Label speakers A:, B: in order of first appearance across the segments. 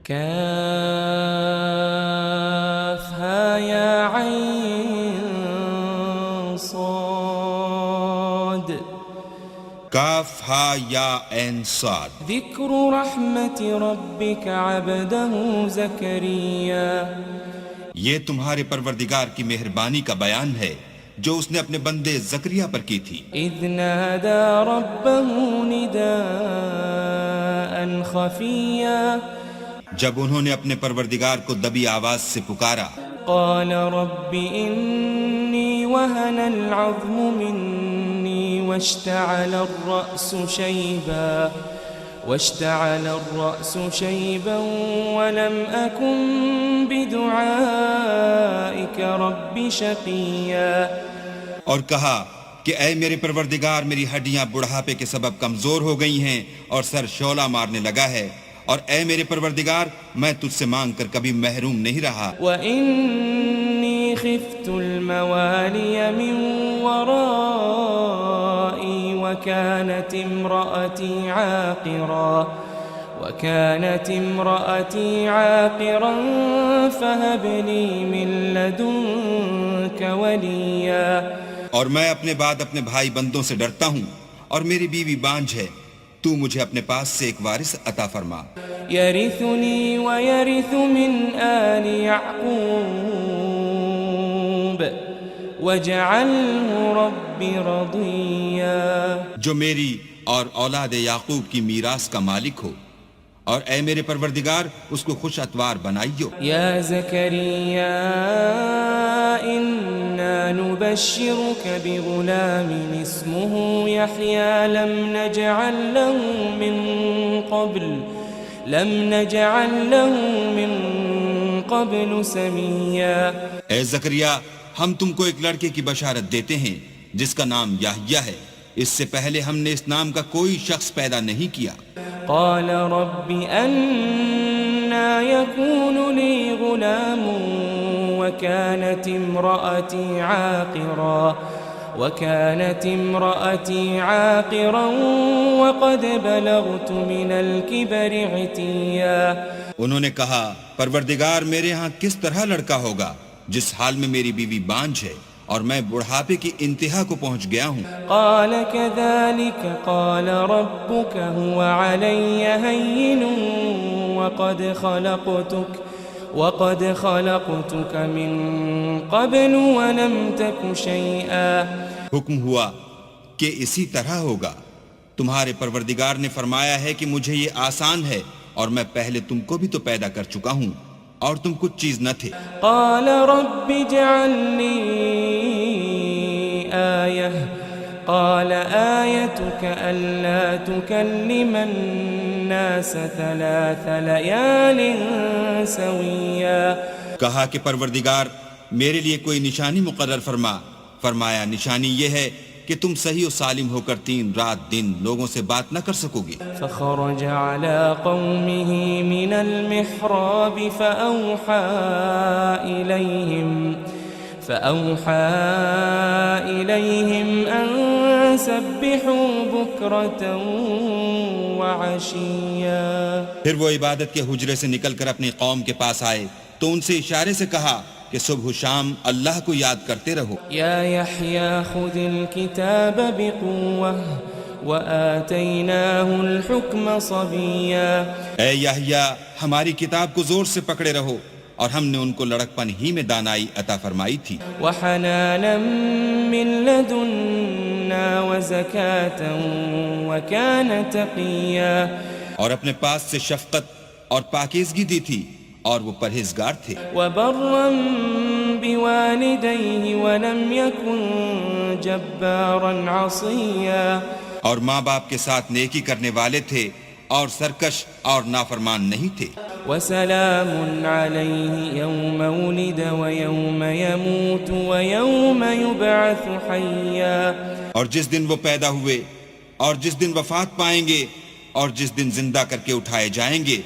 A: كافها يا عين صاد
B: کاف ہا یا عین صاد.
A: ذكر رحمة ربك عبده زكريا
B: یہ تمہارے پروردگار کی مہربانی کا بیان ہے جو اس نے اپنے بندے زکریا پر کی تھی.
A: إذ نادى ربه نداء خفيا
B: جب انہوں نے اپنے پروردگار کو دبی آواز سے پکارا.
A: قال رب إني وهن العظم مني واشتعل الرأس شيبا ولم أكن بدعائك رب شقيا.
B: اور کہا کہ اے میرے پروردگار میری ہڈیاں بڑھاپے کے سبب کمزور ہو گئی ہیں اور سر شعلہ مارنے لگا ہے، اور اے میرے پروردگار میں تجھ سے مانگ کر کبھی محروم نہیں رہا.
A: وَإِنِّي خِفْتُ الْمَوَالِيَ مِنْ وَرَائِي وَكَانَتِ امْرَأَتِي عَاقِرًا فَهَبْ لِي مِنْ لَدُنْكَ وَلِيًّا.
B: اور میں اپنے بعد اپنے بھائی بندوں سے ڈرتا ہوں اور میری بیوی بانجھ ہے، تو مجھے اپنے پاس سے ایک وارث عطا فرما.
A: يَرِثُنِي وَيَرِثُ مِنْ آلِ يَعْقُوبَ وَاجْعَلْهُ رَبِّ رَضِيًّا.
B: جو میری اور اولاد یعقوب کی میراث کا مالک ہو، اور اے میرے پروردگار اس کو خوش اتوار بنائیو.
A: يا زكريا إنا نبشرك بغلام اسمه يحيى لم نجعل له من قبل سميا.
B: اے زکریا ہم تم کو ایک لڑکے کی بشارت دیتے ہیں جس کا نام یحییٰ ہے، اس سے پہلے ہم نے اس نام کا کوئی شخص پیدا نہیں کیا.
A: قال رب أنا يكون لي غلام وكانت امرأتي عاقرا وقد بلغت من الكبر عتيا.
B: انہوں نے کہا پروردگار میرے ہاں کس طرح لڑکا ہوگا جس حال میں میری بیوی بانجھ ہے اور میں بڑھاپے کی انتہا کو پہنچ گیا ہوں.
A: قال كذلك قال ربك هو علي هين وقد خلقتك من قبل ولم تك شيئا.
B: حکم ہوا کہ اسی طرح ہوگا. تمہارے پروردگار نے فرمایا ہے کہ مجھے یہ آسان ہے اور میں پہلے تم کو بھی تو پیدا کر چکا ہوں اور تم کچھ چیز نہ تھے.
A: قال رب اجعل لي آية قال آيتك ألا تكلم الناس 3 ليال سويا.
B: کہا کہ پروردگار میرے لیے کوئی نشانی مقرر فرما. فرمایا نشانی یہ ہے کہ تم صحیح و سالم ہو کر 3 رات دن لوگوں سے بات نہ کر سکو گے.
A: فخرج على قومه من المحراب فأوحى إليهم أن سبحوا بكرة وعشيا.
B: پھر وہ عبادت کے حجرے سے نکل کر اپنی قوم کے پاس آئے تو ان سے اشارے سے کہا کہ صبح و شام اللہ کو یاد کرتے رہو.
A: یا یحییٰ خذ الکتاب بقوة وآتیناہ الحکم صبیا.
B: اے یحییٰ ہماری کتاب کو زور سے پکڑے رہو، اور ہم نے ان کو لڑکپن ہی میں دانائی عطا فرمائی تھی.
A: وحنانا من لدنا وزکاة وکان تقیا.
B: اور اپنے پاس سے شفقت اور پاکیزگی دی تھی اور وہ پرہیزگار تھے.
A: وبرا بوالدیہ ولم یکن جبارا عصیا.
B: اور ماں باپ کے ساتھ نیکی کرنے والے تھے اور سرکش اور نافرمان نہیں تھے.
A: وسلام علیہ یوم ولد ویوم یموت ویوم یبعث حیا.
B: اور جس دن وہ پیدا ہوئے اور جس دن وفات پائیں گے اور جس دن زندہ کر کے اٹھائے جائیں گے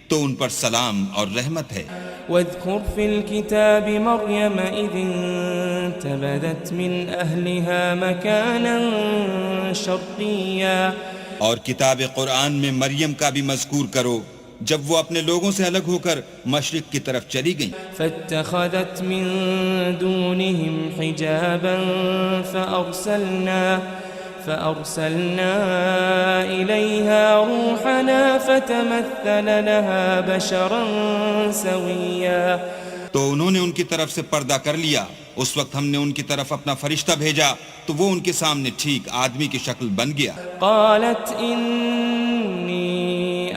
B: تو ان پر سلام اور رحمت ہے.
A: واذکر فی الکتاب مریم اذ انتبذت من اہلها مکانا شرقیا.
B: اور کتاب قرآن میں مریم کا بھی مذکور کرو جب وہ اپنے لوگوں سے الگ ہو کر مشرق کی طرف چلی گئیں
A: فاتخذت من دونهم حجابا فأرسلنا إليها روحنا فتمثل لها بشرا سويا
B: تو انہوں نے ان کی طرف سے پردہ کر لیا. اس وقت ہم نے ان کی طرف اپنا فرشتہ بھیجا تو وہ ان کے سامنے ٹھیک آدمی کی شکل بن گیا.
A: قالت إني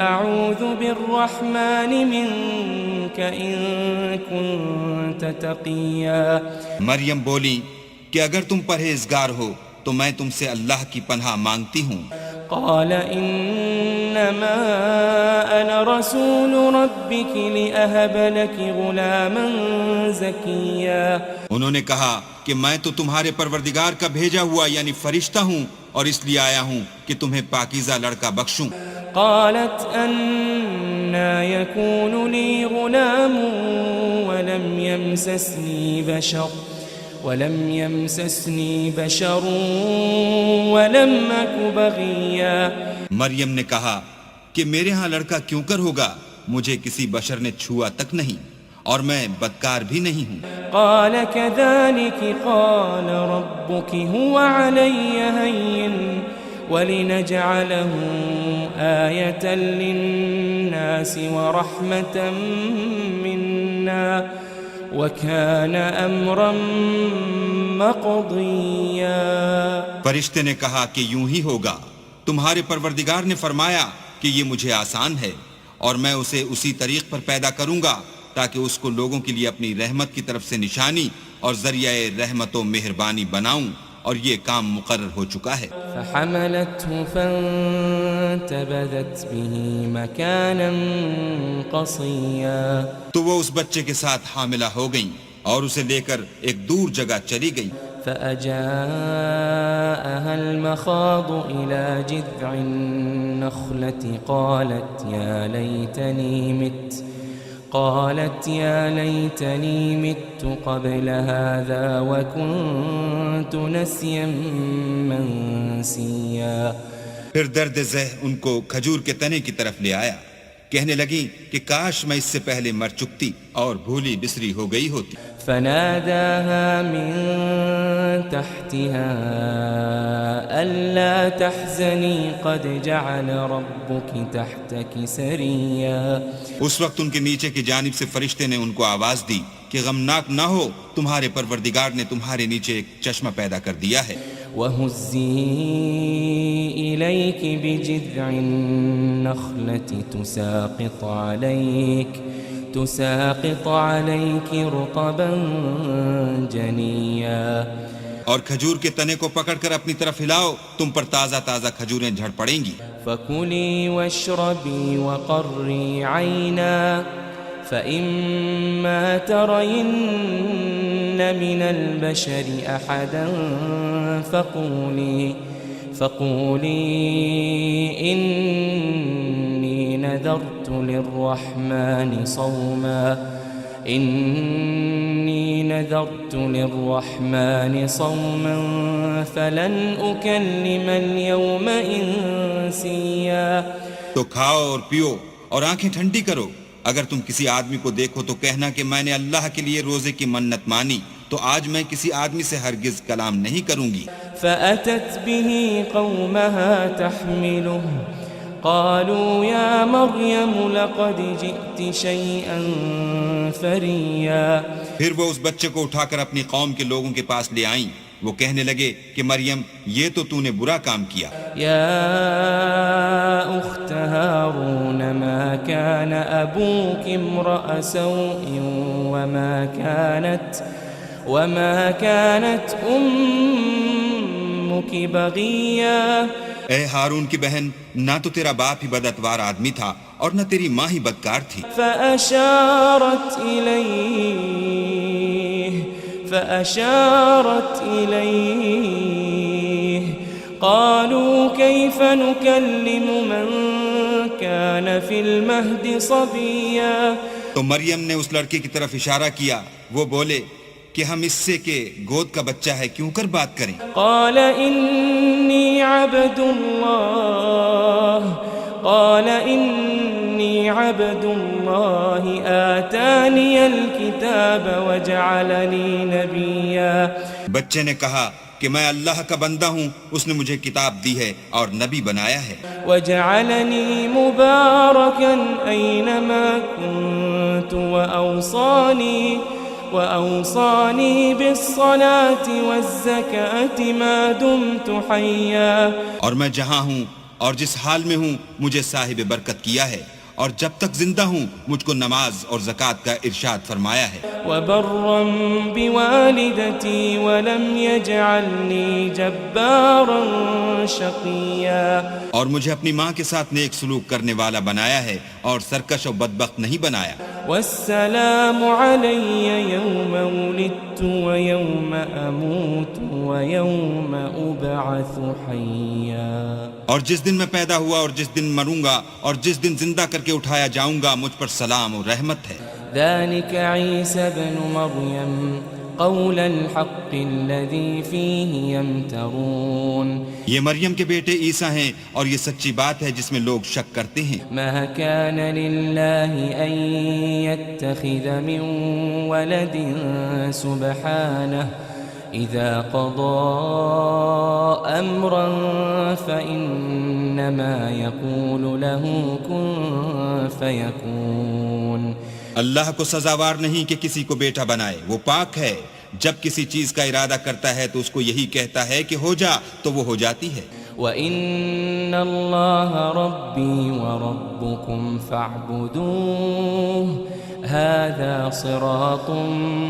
A: أعوذ بالرحمن منك إن كنت تقيا.
B: مریم بولی کہ اگر تم پرہیزگار ہو تو میں تم سے اللہ کی پناہ مانگتی ہوں.
A: قال إنما أنا رسول ربك لأهب لك غلاما زكيا.
B: انہوں نے کہا کہ میں تو تمہارے پروردگار کا بھیجا ہوا یعنی فرشتہ ہوں اور اس لیے آیا ہوں کہ تمہیں پاکیزہ لڑکا بخشوں.
A: قالت أنى يكون لي غلام ولم يمسسني بشر ولم أك بغيا.
B: مریم نے کہا کہ میرے ہاں لڑکا کیوں کر ہوگا، مجھے کسی بشر نے چھوا تک نہیں اور میں بدکار بھی نہیں ہوں.
A: قال كذلك قال ربك هو علي هين ولنجعله آية للناس ورحمة منا وَكَانَ أَمْرًا مَقْضِيًّا.
B: فرشتے نے کہا کہ یوں ہی ہوگا، تمہارے پروردگار نے فرمایا کہ یہ مجھے آسان ہے اور میں اسے اسی طریق پر پیدا کروں گا تاکہ اس کو لوگوں کے لیے اپنی رحمت کی طرف سے نشانی اور ذریعہ رحمت و مہربانی بناؤں، اور یہ کام مقرر ہو چکا ہے.
A: فحملته فانتبذت به مكانا قصيا.
B: تو وہ اس بچے کے ساتھ حاملہ ہو گئیں اور اسے لے کر ایک دور جگہ چلی گئیں.
A: فأجاءها المخاض إلى جذع النخلة قالت يا ليتني مت قبل هذا وكنت نسيا منسيا.
B: پھر درد ذہ ان کو کھجور کے تنے کی طرف لے آیا، کہنے لگی کہ کاش میں اس سے پہلے مر چکتی اور بھولی بسری ہو گئی ہوتی.
A: فناداها من تحتها ألا تحزني قد جعل ربك تحتك سريا.
B: اس وقت ان کے نیچے کی جانب سے فرشتے نے ان کو آواز دی کہ غمناک نہ ہو، تمہارے پروردگار نے تمہارے نیچے ایک چشمہ پیدا کر دیا ہے.
A: وَهُزِّي إِلَيْكِ بِجِذْعِ النَّخْلَةِ تُسَاقِطْ عَلَيْكِ رُطَبًا جَنِيًّا.
B: اور کھجور کے تنے کو پکڑ کر اپنی طرف ہلاؤ، تم پر تازہ تازہ کھجوریں جھڑ پڑیں گی.
A: فَكُلِي وَاشْرَبِي وَقَرِّي عَيْنًا فَإِمَّا تَرَيِنَّ مِنَ الْبَشَرِ أَحَدًا فَقُولِي إِنِّي نَذَرْتُ لِلرَّحْمَنِ صَوْمًا فَلَنْ أُكَلِّمَ الْيَوْمَ إِنسِيًّا.
B: تو کھاؤ اور پیو اور آنکھیں ٹھنڈی کرو. اگر تم کسی آدمی کو دیکھو تو کہنا کہ میں نے اللہ کے لیے روزے کی منت مانی، تو آج میں کسی آدمی سے ہرگز کلام نہیں کروں گی.
A: فأتت به قومها تحمله قالوا يا مريم لقد جئت شيئا فريا.
B: پھر وہ اس بچے کو اٹھا کر اپنی قوم کے لوگوں کے پاس لے آئیں. وہ کہنے لگے کہ مریم یہ تو نے برا کام کیا.
A: يا أخت هارون ما كان أبوك امرأ سوء وما كانت أمك بغيا.
B: اے ہارون کی بہن، نہ تو تیرا باپ ہی بدعتوار آدمی تھا اور نہ تیری ماں ہی بدکار تھی.
A: فأشارت إليه قالوا كيف نكلم من كان في المهد صبيا.
B: تو مریم نے اس لڑکے کی طرف اشارہ کیا. وہ بولے کہ ہم اس سے کہ گود کا بچہ ہے کیوں کر بات کریں.
A: قال إني عبد الله قال إني عبد الله آتاني الكتاب وجعلني نبيا.
B: بچے نے کہا کہ میں اللہ کا بندہ ہوں، اس نے مجھے کتاب دی ہے اور نبی بنایا ہے.
A: وجعلني مباركا أينما كنت وأوصاني بالصلاة والزكاة ما دمت حيا.
B: اور میں جہاں ہوں اور جس حال میں ہوں مجھے صاحب برکت کیا ہے، اور جب تک زندہ ہوں مجھ کو نماز اور زکوٰۃ کا ارشاد فرمایا ہے.
A: وبرا بوالدتي ولم يجعلني جبارا شقيا.
B: اور مجھے اپنی ماں کے ساتھ نیک سلوک کرنے والا بنایا ہے اور سرکش و بدبخت نہیں بنایا.
A: والسلام علي يوم ولدت ويوم أموت ويوم أبعث حيا.
B: اور جس دن میں پیدا ہوا اور جس دن مروں گا اور جس دن زندہ کر کے اٹھایا جاؤں گا مجھ پر سلام و رحمت ہے.
A: ذلك عيسى ابن مريم قول الحق الذي فيه يمترون.
B: یہ مریم کے بیٹے عیسیٰ ہیں اور یہ سچی بات ہے جس میں لوگ شک کرتے ہیں.
A: ما كان لله أن يتخذ من ولد سبحانه إذا قضى أمرا فإنما يقول له كن فيكون.
B: اللہ کو سزاوار نہیں کہ کسی کو بیٹا بنائے، وہ پاک ہے. جب کسی چیز کا ارادہ کرتا ہے تو اس کو یہی کہتا ہے کہ ہو جا تو وہ ہو جاتی ہے.
A: وَإِنَّ اللَّهَ رَبِّي وَرَبُّكُمْ فَاعْبُدُوهُ هَذَا صِرَاطٌ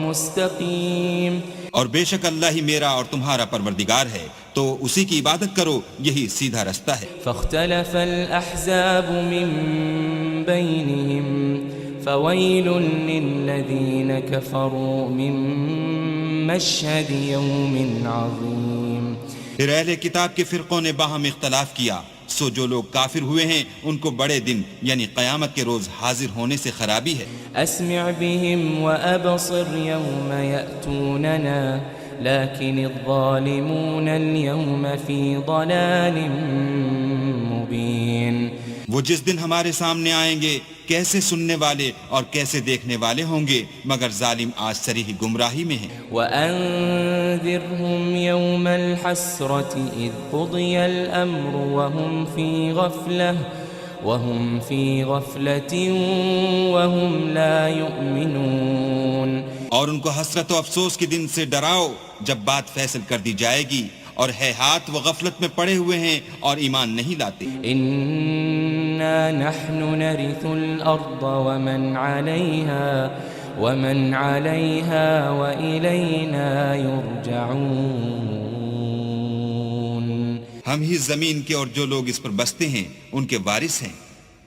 A: مُسْتَقِيمٌ.
B: اور بے شک اللہ ہی میرا اور تمہارا پروردگار ہے، تو اسی کی عبادت کرو، یہی سیدھا رستہ ہے.
A: فاختلف الأحزاب من بينهم فويل للذين كفروا من مشهد يوم عظيم.
B: پھر اہل کتاب کے فرقوں نے باہم اختلاف کیا، سو جو لوگ کافر ہوئے ہیں ان کو بڑے دن یعنی قیامت کے روز حاضر ہونے سے خرابی ہے.
A: اسمع بهم وابصر يوم يأتوننا لكن الظالمون اليوم في ضلال مبين.
B: وہ جس دن ہمارے سامنے آئیں گے کیسے سننے والے اور کیسے دیکھنے والے ہوں گے، مگر ظالم آج صریح گمراہی میں ہیں.
A: وَأَنذِرْهُمْ يَوْمَ الْحَسْرَةِ إِذْ قُضِيَ الْأَمْرُ وَهُمْ فِي غَفْلَةٍ وَهُمْ لَا يُؤْمِنُونَ.
B: اور ان کو حسرت و افسوس کے دن سے ڈراؤ جب بات فیصل کر دی جائے گی، اور ہے ہاتھ وہ غفلت میں پڑے ہوئے ہیں اور ایمان نہیں لاتے.
A: إِنَّا نَحْنُ نَرِثُ الْأَرْضَ وَمَنْ عَلَيْهَا وَإِلَيْنَا يُرْجَعُونَ.
B: ہم ہی زمین کے اور جو لوگ اس پر بستے ہیں ان کے وارث ہیں،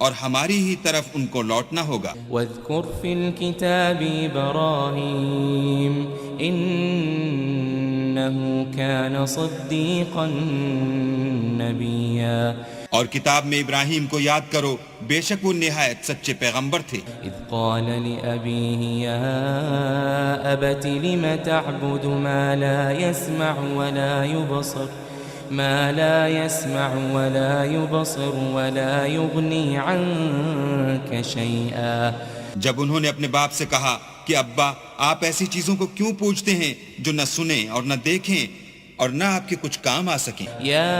B: اور ہماری ہی طرف ان کو لوٹنا ہوگا.
A: وَاذْكُرْ فِي الْكِتَابِ إِبْرَاهِيمَ إِنَّهُ كَانَ صِدِّيقًا نَبِيًّا.
B: اور کتاب میں ابراہیم کو یاد کرو، بے شک وہ نہایت سچے پیغمبر تھے.
A: اذ قال لأبيه يا أبت لم تعبد ما لا يسمع ولا يبصر ولا يغني عنك شيئا.
B: جب انہوں نے اپنے باپ سے کہا کہ ابا آپ ایسی چیزوں کو کیوں پوچھتے ہیں جو نہ سنیں اور نہ دیکھیں اور نہ آپ کے کچھ کام آ سکیں.
A: یا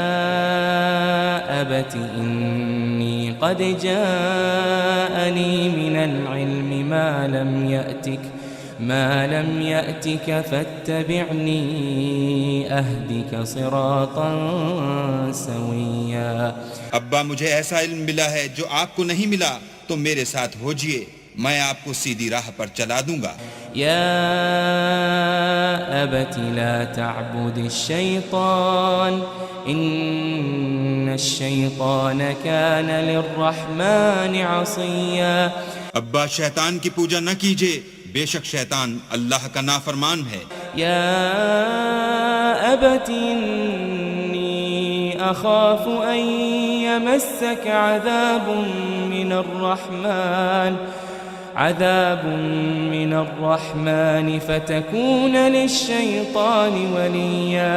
A: ابت انی قد جاءنی من العلم ما لم يأتك فاتبعنی اہدک صراطا سویا.
B: ابا مجھے ایسا علم ملا ہے جو آپ کو نہیں ملا، تو میرے ساتھ ہوجئے، میں آپ کو سیدھی راہ پر چلا دوں گا.
A: یا ابت لا تعبد الشیطان ان الشیطان کان للرحمن عصیا.
B: ابا شیطان کی پوجا نہ کیجئے، بے شک شیطان اللہ کا نافرمان ہے.
A: یا ابت انی اخاف ان یمسک عذاب من الرحمن فتكون للشیطان ولیا.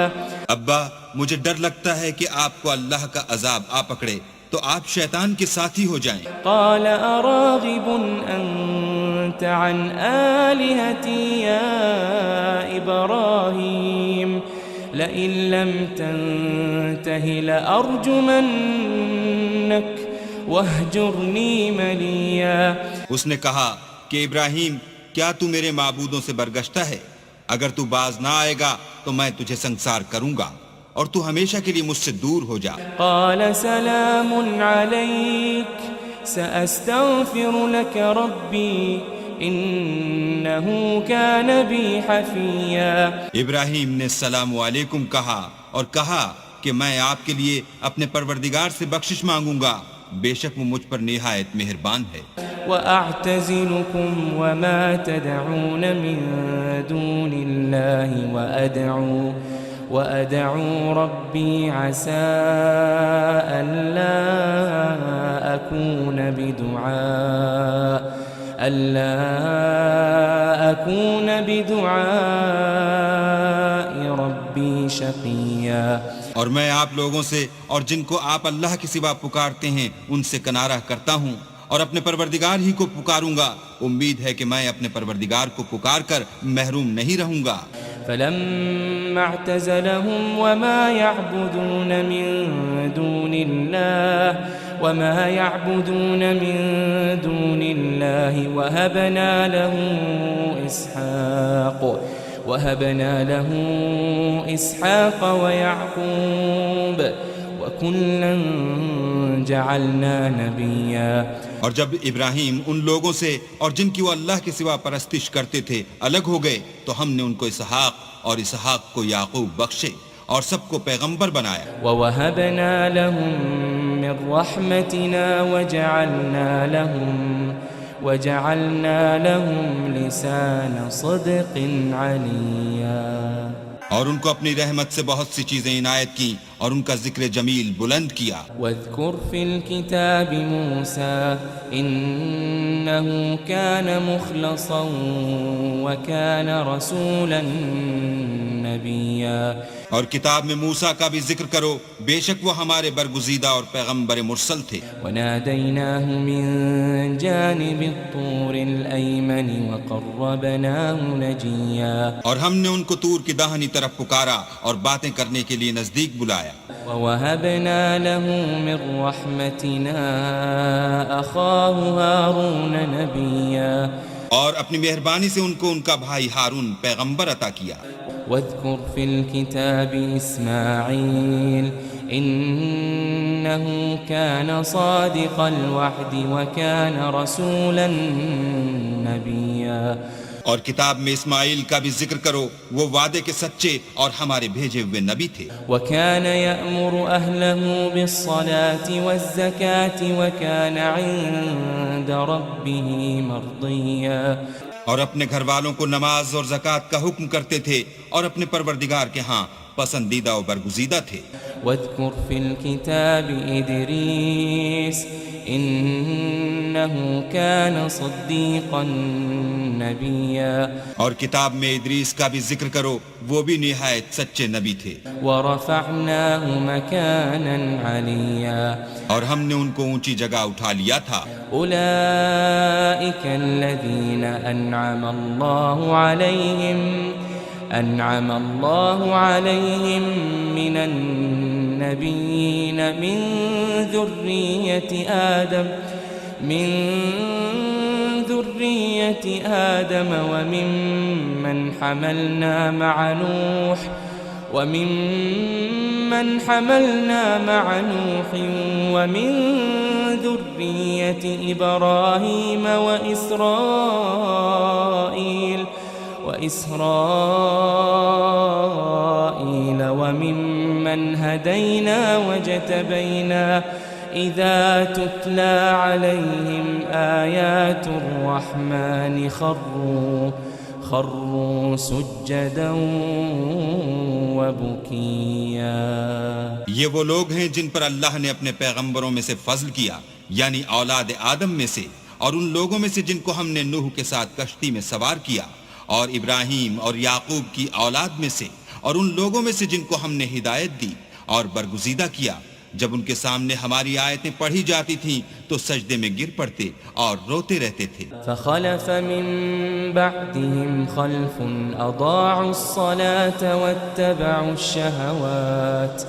B: ابا مجھے ڈر لگتا ہے کہ آپ کو اللہ کا عذاب آ پکڑے، تو آپ شیطان کے ساتھی ہو جائیں۔
A: قال أراغب أنت عن آلهتي يا إبراهيم لئن لم تنته لأرجمنك واهجرني مليا۔
B: اس نے کہا کہ ابراہیم کیا تو میرے معبودوں سے برگشتہ ہے؟ اگر تو باز نہ آئے گا تو میں تجھے سنسار کروں گا اور تو ہمیشہ کے لیے مجھ سے دور ہو جا۔
A: قال سلام عليك سأستغفر لك ربي إنه كان بي حفيا۔
B: ابراہیم نے السلام علیکم کہا اور کہا کہ میں آپ کے لیے اپنے پروردگار سے بخشش مانگوں گا، بے شک وہ مجھ پر نہایت مہربان ہے۔
A: وأعتزلكم وما تدعون من دون الله وأدعو ربي عسى ألا أكون بدعاء ربي شقيا۔
B: اور میں آپ لوگوں سے اور جن کو آپ اللہ کے سوا پکارتے ہیں ان سے کنارہ کرتا ہوں اور اپنے پروردگار ہی کو پکاروں گا، امید ہے کہ میں اپنے پروردگار کو پکار کر محروم نہیں رہوں گا۔
A: فلما اعتزلهم وما يعبدون من دون الله وهبنا له إسحاق ويعقوب وكلا جعلنا نبيا۔
B: اور جب ابراہیم ان لوگوں سے اور جن کی وہ اللہ کے سوا پرستش کرتے تھے الگ ہو گئے تو ہم نے ان کو اسحاق اور اسحاق کو یعقوب بخشے اور سب کو پیغمبر بنایا۔
A: وَوَهَبْنَا لَهُم مِّن رَّحْمَتِنَا وَجَعَلْنَا لَهُمْ لِسَانَ صِدْقٍ عَلِيًّا۔
B: اور ان کو اپنی رحمت سے بہت سی چیزیں عنایت کی اور ان کا ذکر جمیل بلند کیا۔
A: واذكر في الكتاب موسى إنه كان مخلصا وكان رسولا نبيا۔
B: اور کتاب میں موسیٰ کا بھی ذکر کرو، بے شک وہ ہمارے برگزیدہ اور پیغمبر مرسل تھے۔
A: وناديناه من جانب الطور الأيمن وقربناه نجيا۔
B: اور ہم نے ان کو طور کی داہنی طرف پکارا اور باتیں کرنے کے لیے نزدیک بلایا۔
A: ووهبنا له من رحمتنا أخاه هارون نبيا۔
B: اور اپنی مہربانی سے ان کو ان کا بھائی ہارون پیغمبر عطا کیا۔
A: واذكر في الكتاب إسماعيل إنه كان صادق الوعد وكان رسولا نبيا۔
B: اور کتاب میں اسماعیل کا بھی ذکر کرو، وہ وعدے کے سچے اور ہمارے بھیجے ہوئے نبی تھے۔
A: وكان يأمر أهله بالصلاة والزكاة وكان عند ربه مرضيا۔
B: اور اپنے گھر والوں کو نماز اور زکوٰۃ کا حکم کرتے تھے اور اپنے پروردگار کے ہاں پسندیدہ و برگزیدہ تھے۔
A: واذكر في الكتاب إدريس إنه كان صديقا نبيا۔
B: اور کتاب میں ادریس کا بھی ذکر کرو، وہ بھی نہایت سچے نبی تھے۔
A: ورفعناه مكانا عليا۔
B: اور ہم نے ان کو اونچی جگہ اٹھا لیا تھا۔
A: أولئك الذين أنعم الله عليهم من النبيين من ذرية آدم وممن حملنا مع نوح ومن ذرية إبراهيم وإسرائيل وممن هدينا واجتبينا إذا تتلى عليهم آيات الرحمن خروا سجدا وبكيا۔
B: یہ وہ لوگ ہیں جن پر اللہ نے اپنے پیغمبروں میں سے فضل کیا، یعنی اولاد آدم میں سے، اور ان لوگوں میں سے جن کو ہم نے نوح کے ساتھ کشتی میں سوار کیا، اور ابراہیم اور یعقوب کی اولاد میں سے، اور ان لوگوں میں سے جن کو ہم نے ہدایت دی اور برگزیدہ کیا، جب ان کے سامنے ہماری آیتیں پڑھی جاتی تھیں تو سجدے میں گر پڑتے اور روتے رہتے تھے۔
A: فخلف من بعدهم خلف اضاعوا الصلاة واتبعوا الشهوات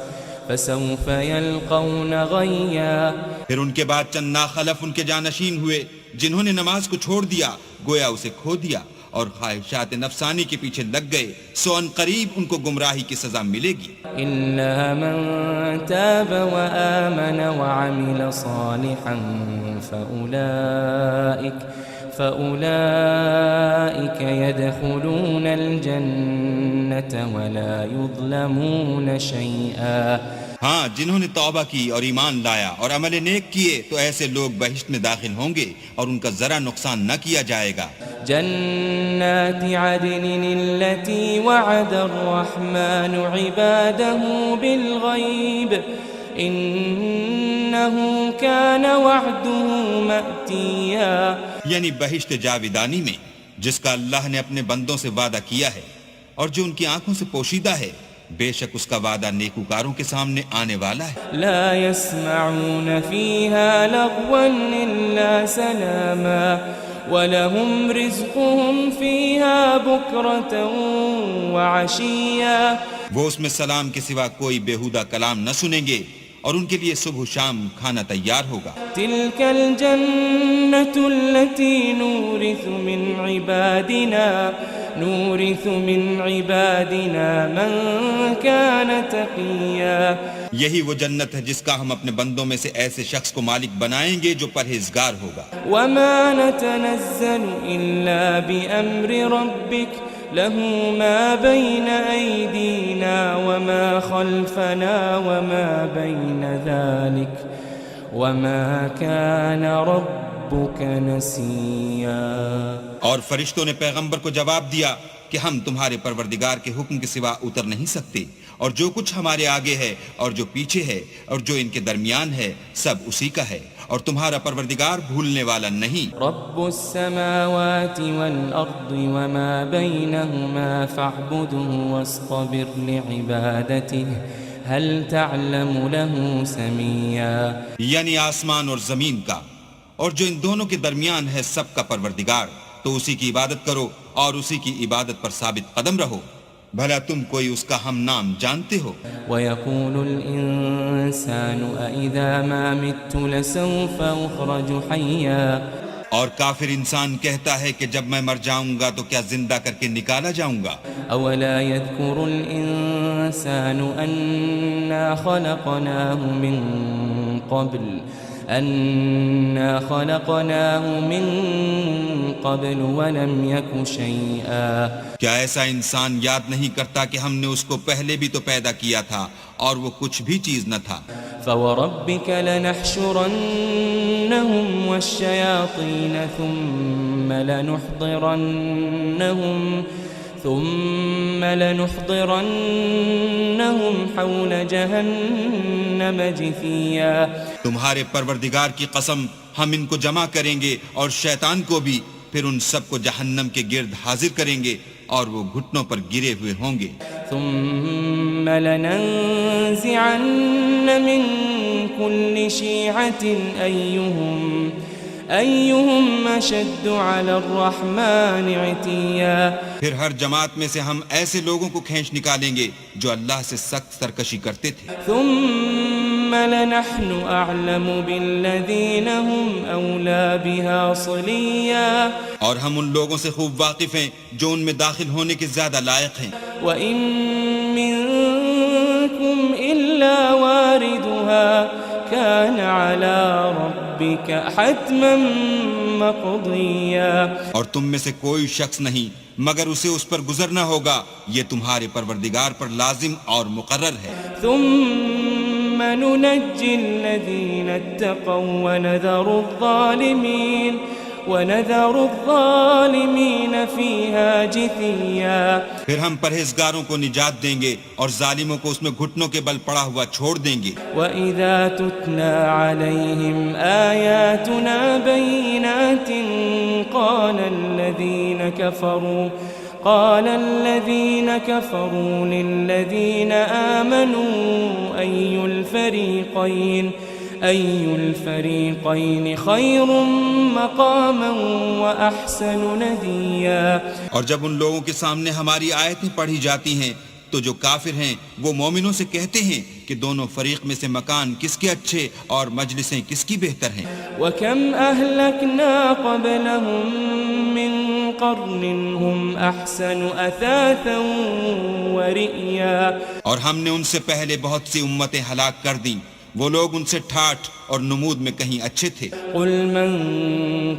A: فسوف يلقون غيا۔
B: پھر ان کے بعد چند ناخلف ان کے جانشین ہوئے جنہوں نے نماز کو چھوڑ دیا، گویا اسے کھو دیا اور خواہشات نفسانی کے پیچھے لگ گئے، سو ان قریب ان کو گمراہی کی سزا ملے گی۔
A: إلا من تاب وآمن وعمل صالحا فأولئك يدخلون الجنة ولا يظلمون شيئا۔
B: ہاں، جنہوں نے توبہ کی اور ایمان لایا اور عمل نیک کیے تو ایسے لوگ بہشت میں داخل ہوں گے اور ان کا ذرا نقصان نہ کیا جائے گا۔
A: جنات عدن التي وعد الرحمن عباده بالغيب إنه كان وعده مأتيا۔
B: یعنی بہشت جاویدانی میں جس کا اللہ نے اپنے بندوں سے وعدہ کیا ہے اور جو ان کی آنکھوں سے پوشیدہ ہے، بے شک اس کا وعدہ نیکوکاروں کے سامنے آنے والا ہے۔
A: لا يسمعون فيها لغوا إلا سلاما وَلَهُمْ رِزْقُهُمْ فِيهَا بُكْرَةً وَعَشِيًّا۔
B: وہ اس میں سلام کے سوا کوئی بیہودہ کلام نہ سنیں گے اور ان کے لیے صبح و شام کھانا تیار ہوگا۔
A: تِلْكَ الْجَنَّةُ الَّتِي نُورِثُ مِنْ عِبَادِنَا مَنْ كَانَ تَقِيًّا۔
B: یہی وہ جنت ہے جس کا ہم اپنے بندوں میں سے ایسے شخص کو مالک بنائیں گے جو پرہیزگار ہوگا۔
A: وَمَا نَتَنَزَّلُ إِلَّا بِأَمْرِ رَبِّكَ لَهُ مَا بَيْنَ أَيْدِينَا وَمَا خَلْفَنَا وَمَا بَيْنَ ذَلِكَ وَمَا كَانَ رَبُّكَ نَسِيًّا۔
B: اور فرشتوں نے پیغمبر کو جواب دیا کہ ہم تمہارے پروردگار کے حکم کے سوا اتر نہیں سکتے، اور جو کچھ ہمارے آگے ہے اور جو پیچھے ہے اور جو ان کے درمیان ہے سب اسی کا ہے، اور تمہارا پروردگار بھولنے والا نہیں۔
A: رب السماوات والأرض وما بينهما فاعبده واصطبر لعبادته هل تعلم له سميا۔
B: یعنی آسمان اور زمین کا اور جو ان دونوں کے درمیان ہے سب کا پروردگار، تو اسی کی عبادت کرو اور اسی کی عبادت پر ثابت قدم رہو، بھلا تم کوئی اس کا ہم نام جانتے ہو؟
A: وَيَقُولُ الْإِنسَانُ أَإِذَا مَا مِتُّ لَسَوْفَ أُخْرَجُ حَيًّا۔
B: اور کافر انسان کہتا ہے کہ جب میں مر جاؤں گا تو کیا زندہ کر کے نکالا جاؤں گا؟
A: أَوَلَا يَذْكُرُ الْإِنسَانُ أَنَّا خَلَقْنَاهُ مِن قَبْلُ وَلَمْ يَكُ شَيْئًا۔
B: کیا ایسا انسان یاد نہیں کرتا کہ ہم نے اس کو پہلے بھی تو پیدا کیا تھا اور وہ کچھ بھی چیز نہ تھا؟
A: فَوَرَبِّكَ لَنَحْشُرَنَّهُمْ وَالشَّيَاطِينَ ثُمَّ لَنُحْضِرَنَّهُمْ حَوْلَ جَهَنَّمَ جِثِيًّا۔
B: تمہارے پروردگار کی قسم ہم ان کو جمع کریں گے اور شیطان کو بھی، پھر ان سب کو جہنم کے گرد حاضر کریں گے اور وہ گھٹنوں پر گرے ہوئے ہوں گے۔
A: ثم لننزعن من كل شيعة أيهم أشد على الرحمن عتيا۔
B: پھر ہر جماعت میں سے ہم ایسے لوگوں کو کھینچ نکالیں گے جو اللہ سے سخت سرکشی کرتے تھے۔
A: ثم لنحن أعلم بالذين هم أولى بها صليا۔
B: اور ہم ان لوگوں سے خوب واقف ہیں جو ان میں داخل ہونے کے زیادہ لائق ہیں۔
A: وَإِن مِّنكُمْ إِلَّا وَارِدُهَا كَانَ عَلَى رَبِّكَ حَتْمًا مَّقْضِيًّا۔
B: اور تم میں سے کوئی شخص نہیں مگر اسے اس پر گزرنا ہوگا، یہ تمہارے پروردگار پر لازم اور مقرر ہے۔
A: ثُمَّ نُنَجِّي الَّذِينَ اتَّقَوْا وَنَذَرُ الظَّالِمِينَ فِيهَا جِثِيًّا۔
B: پھر ہم پرہیزگاروں کو نجات دیں گے اور ظالموں کو اس میں گھٹنوں کے بل پڑا ہوا چھوڑ دیں گے۔
A: وَإِذَا تُتْلَى عَلَيْهِمْ آيَاتُنَا بَيِّنَاتٍ قَالَ قال الذين كفروا للذين آمنوا أي الفريقين خير مقاما وأحسن نديا.
B: اور جب ان لوگوں کے سامنے ہماری آیتیں پڑھی جاتی ہیں تو جو کافر ہیں وہ مومنوں سے کہتے ہیں کہ دونوں فریق میں سے مکان کس کے اچھے اور مجلسیں کس کی بہتر ہیں.
A: وَكَمْ أَهْلَكْنَا قَبْلَهُمْ مِنْ قَرْنٍ هُمْ أَحْسَنُ أَثَاثًا وَرِئْيًا.
B: اور ہم نے ان سے پہلے بہت سی امتیں ہلاک کر دیں، وہ لوگ ان سے ٹھاٹھ اور نمود میں کہیں اچھے تھے.
A: قُلْ مَنْ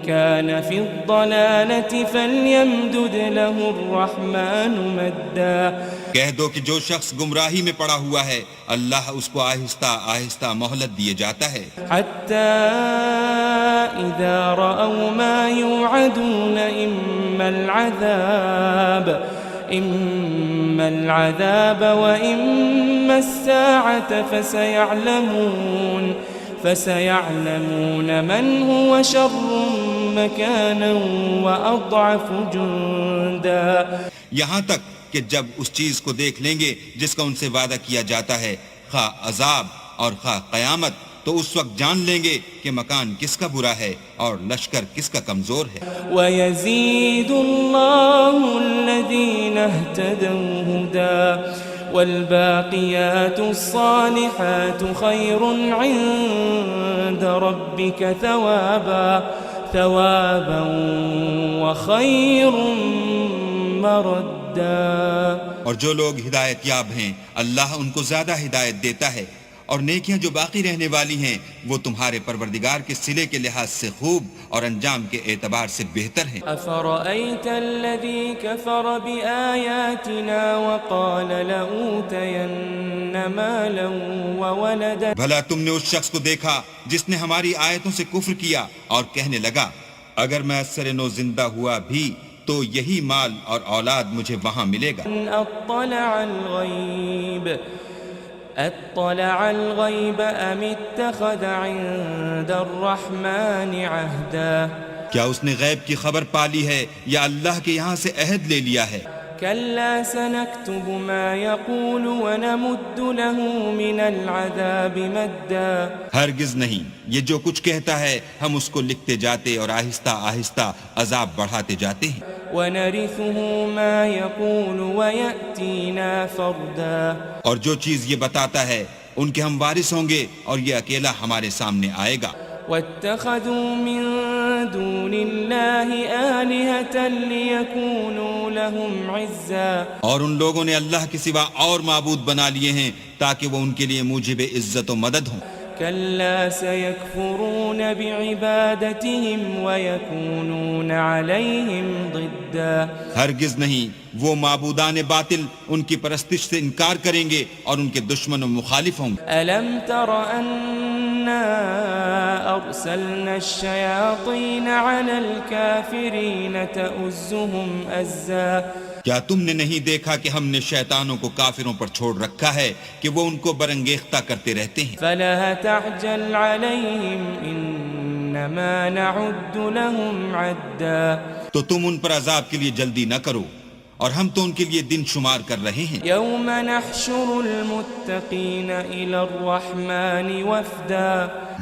A: كَانَ فِي الضَّلَالَةِ فَلْيَمْدُدْ لَهُ الرَّحْمَنُ مَدًّا.
B: کہہ دو کہ جو شخص گمراہی میں پڑا ہوا ہے اللہ اس کو آہستہ آہستہ مہلت دیے جاتا ہے.
A: حَتَّى إِذَا رَأَوْا مَا يُوعَدُونَ إِمَّا الْعَذَابَ وَإِمَّا السَّاعَةَ فَسَيَعْلَمُونَ مَنْ هُوَ شَرٌّ مَكَانًا وَأَضْعَفُ جُنْدًا.
B: یہاں تک کہ جب اس چیز کو دیکھ لیں گے جس کا ان سے وعدہ کیا جاتا ہے، خواہ عذاب اور خواہ قیامت، تو اس وقت جان لیں گے کہ مکان کس کا برا ہے اور لشکر کس کا کمزور ہے.
A: وَيَزِيدُ اللَّهُ الَّذِينَ اهْتَدَوْا هُدًى وَالْبَاقِيَاتُ الصَّالِحَاتُ خَيْرٌ عِندَ رَبِّكَ ثَوَابًا وَخَيْرٌ مَرَدًّا.
B: اور جو لوگ ہدایت یاب ہیں اللہ ان کو زیادہ ہدایت دیتا ہے، اور نیکیاں جو باقی رہنے والی ہیں وہ تمہارے پروردگار کے صلے کے لحاظ سے خوب اور انجام کے اعتبار سے بہتر ہیں.
A: أَفَرَأَيْتَ الَّذِي كَفَرَ بِآيَاتِنَا وَقَالَ لَأُوتَيَنَّ مَالًا وَوَلَدًا.
B: بھلا تم نے اس شخص کو دیکھا جس نے ہماری آیتوں سے کفر کیا اور کہنے لگا اگر میں اثر نو زندہ ہوا بھی تو یہی مال اور اولاد مجھے وہاں ملے گا.
A: اطلع الغیب ام اتخذ عند الرحمن عہدا.
B: کیا اس نے غیب کی خبر پالی ہے یا اللہ کے یہاں سے عہد لے لیا ہے؟
A: كلا سنكتب ما يقول ونمد له من العذاب مدا.
B: ہرگز نہیں، یہ جو کچھ کہتا ہے ہم اس کو لکھتے جاتے اور آہستہ آہستہ عذاب بڑھاتے جاتے ہیں.
A: ونرثه ما يقول ويأتينا فردا.
B: اور جو چیز یہ بتاتا ہے ان کے ہم وارث ہوں گے اور یہ اکیلا ہمارے سامنے آئے گا.
A: واتخذوا من دون الله آلهة ليكونوا لهم عزا.
B: اور ان لوگوں نے اللہ کے سوا اور معبود بنا لیے ہیں تاکہ وہ ان کے لیے موجب عزت و مدد ہوں.
A: كلا سيكفرون بعبادتهم ويكونون عليهم ضدا.
B: ہرگز نہیں، وہ معبودان باطل ان کی پرستش سے انکار کریں گے اور ان کے دشمن و مخالف ہوں گے.
A: ألم تر أنا أرسلنا الشياطين على الكافرين تؤزهم أزا.
B: کیا تم نے نہیں دیکھا کہ ہم نے شیطانوں کو کافروں پر چھوڑ رکھا ہے کہ وہ ان کو برنگیختہ کرتے رہتے ہیں.
A: فلا تعجل عليهم إنما نعد لهم عدا.
B: تو تم ان پر عذاب کے لیے جلدی نہ کرو اور ہم تو ان کے لیے دن شمار کر رہے ہیں.
A: يوم نحشر المتقين إلى الرحمن وفدا.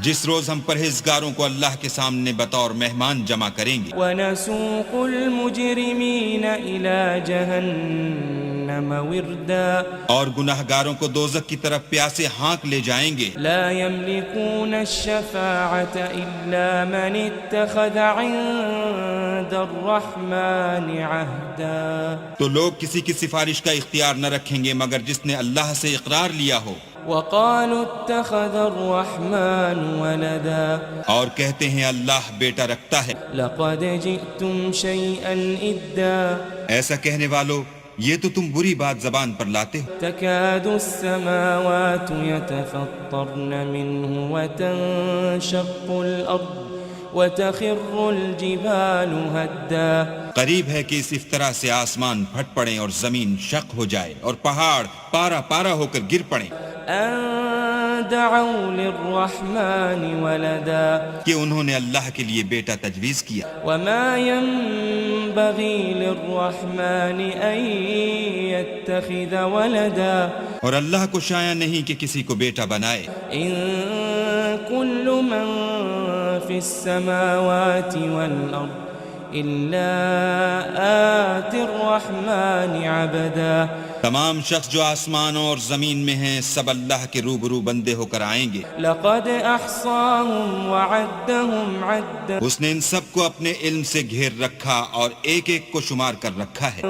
B: جس روز ہم پرہیزگاروں کو اللہ کے سامنے بطور مہمان جمع کریں گے.
A: ونسوق المجرمين إلى جهنم وردا.
B: اور گناہگاروں کو دوزخ کی طرف پیاسے ہانک لے جائیں گے.
A: لا يملكون الشفاعة إلا من اتخذ عند الرحمن عهدا.
B: تو لوگ کسی کی سفارش کا اختیار نہ رکھیں گے مگر جس نے اللہ سے اقرار لیا ہو.
A: وقالوا اتخذ الرحمن ولدا.
B: اور کہتے ہیں اللہ بیٹا رکھتا ہے.
A: لقد جئتم شيئا إدا.
B: ایسا کہنے والو یہ تو تم بری بات زبان پر لاتے ہو.
A: تكاد السماوات يتفطرن منه وتنشق الأرض وتخر الجبال هدا.
B: قریب ہے کہ اس افطرا سے آسمان پھٹ پڑیں اور زمین شق ہو جائے اور پہاڑ پارا پارا ہو کر گر پڑیں.
A: أن دعوا للرحمن ولدا.
B: کہ انہوں نے اللہ کے لیے بیٹا تجویز کیا.
A: وما ينبغي ينبغي للرحمن أن يتخذ ولدا
B: اور اللہ کو شایع نہیں کہ کسی کو بیٹا بنائے.
A: إن كل من في السماوات والأرض إلا آتي الرحمن عبدا.
B: تمام شخص جو آسمانوں اور زمین میں ہیں سب اللہ کے روبرو بندے ہو کر آئیں گے.
A: لقد أحصاهم وعدهم عدا.
B: اس نے ان سب کو اپنے علم سے گھیر رکھا اور ایک ایک کو شمار کر رکھا ہے.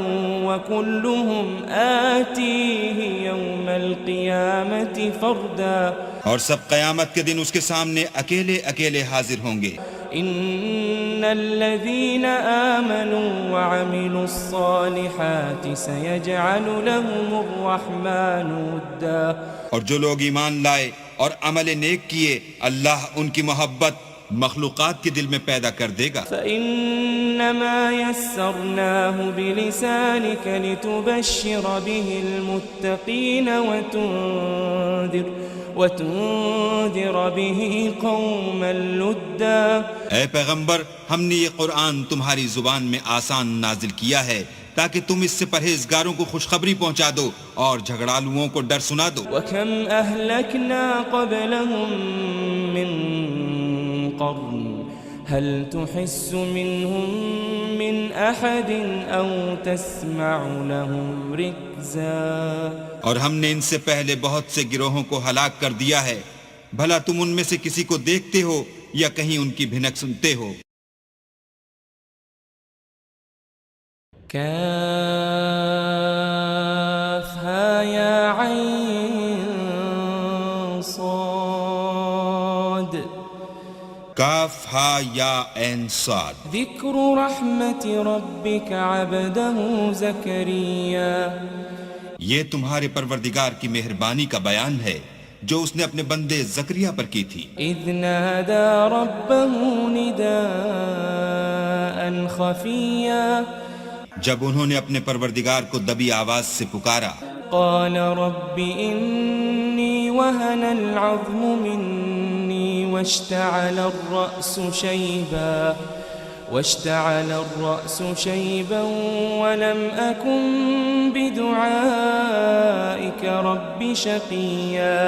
A: وكلهم آتيه يوم القيامة فردا.
B: اور سب قیامت کے دن اس کے سامنے اکیلے اکیلے حاضر ہوں گے.
A: إن الذين آمنوا وعملوا الصالحات سيجعل لهم الرحمن ودا.
B: اور جو لوگ ایمان لائے اور عمل نیک کیے اللہ ان کی محبت مخلوقات کے دل میں پیدا کر دے گا.
A: فإنما يسرناه بلسانك لتبشر به المتقين وتنذر به قوما لدا.
B: اے پیغمبر ہم نے یہ قرآن تمہاری زبان میں آسان نازل کیا ہے تاکہ تم اس سے پرہیزگاروں کو خوشخبری پہنچا دو اور جھگڑالوؤں کو ڈر سنا دو.
A: وكم أهلكنا قبلهم من قرن هل تحس منهم من أحد أو تسمع لهم ركزا.
B: اور ہم نے ان سے پہلے بہت سے گروہوں کو ہلاک کر دیا ہے بھلا تم ان میں سے کسی کو دیکھتے ہو یا کہیں ان کی بھنک سنتے ہو.
A: كافها يا عين صاد.
B: کاف ہا یا عین صاد.
A: ذكر رحمة ربك عبده زكريا.
B: یہ تمہارے پروردگار کی مہربانی کا بیان ہے جو اس نے اپنے بندے زکریا پر کی تھی.
A: إذ نادى ربه نداء خفيا.
B: جب انہوں نے اپنے پروردگار کو دبی آواز سے پکارا.
A: قال رب إني وهن العظم مني واشتعل الرأس شيبا ولم أكن بدعائك رب شقيا.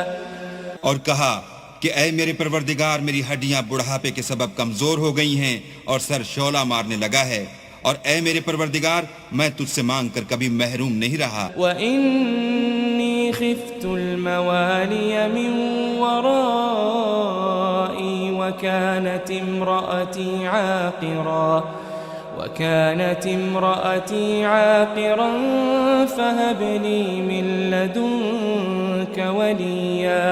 B: اور کہا کہ اے میرے پروردگار میری ہڈیاں بڑھاپے کے سبب کمزور ہو گئی ہیں اور سر شعلہ مارنے لگا ہے اور اے میرے پروردگار میں تجھ سے مانگ کر کبھی محروم نہیں رہا.
A: وإني خفت الموالي من ورائي وكانت امرأتي عاقرا فهب لي من لدنك وليا.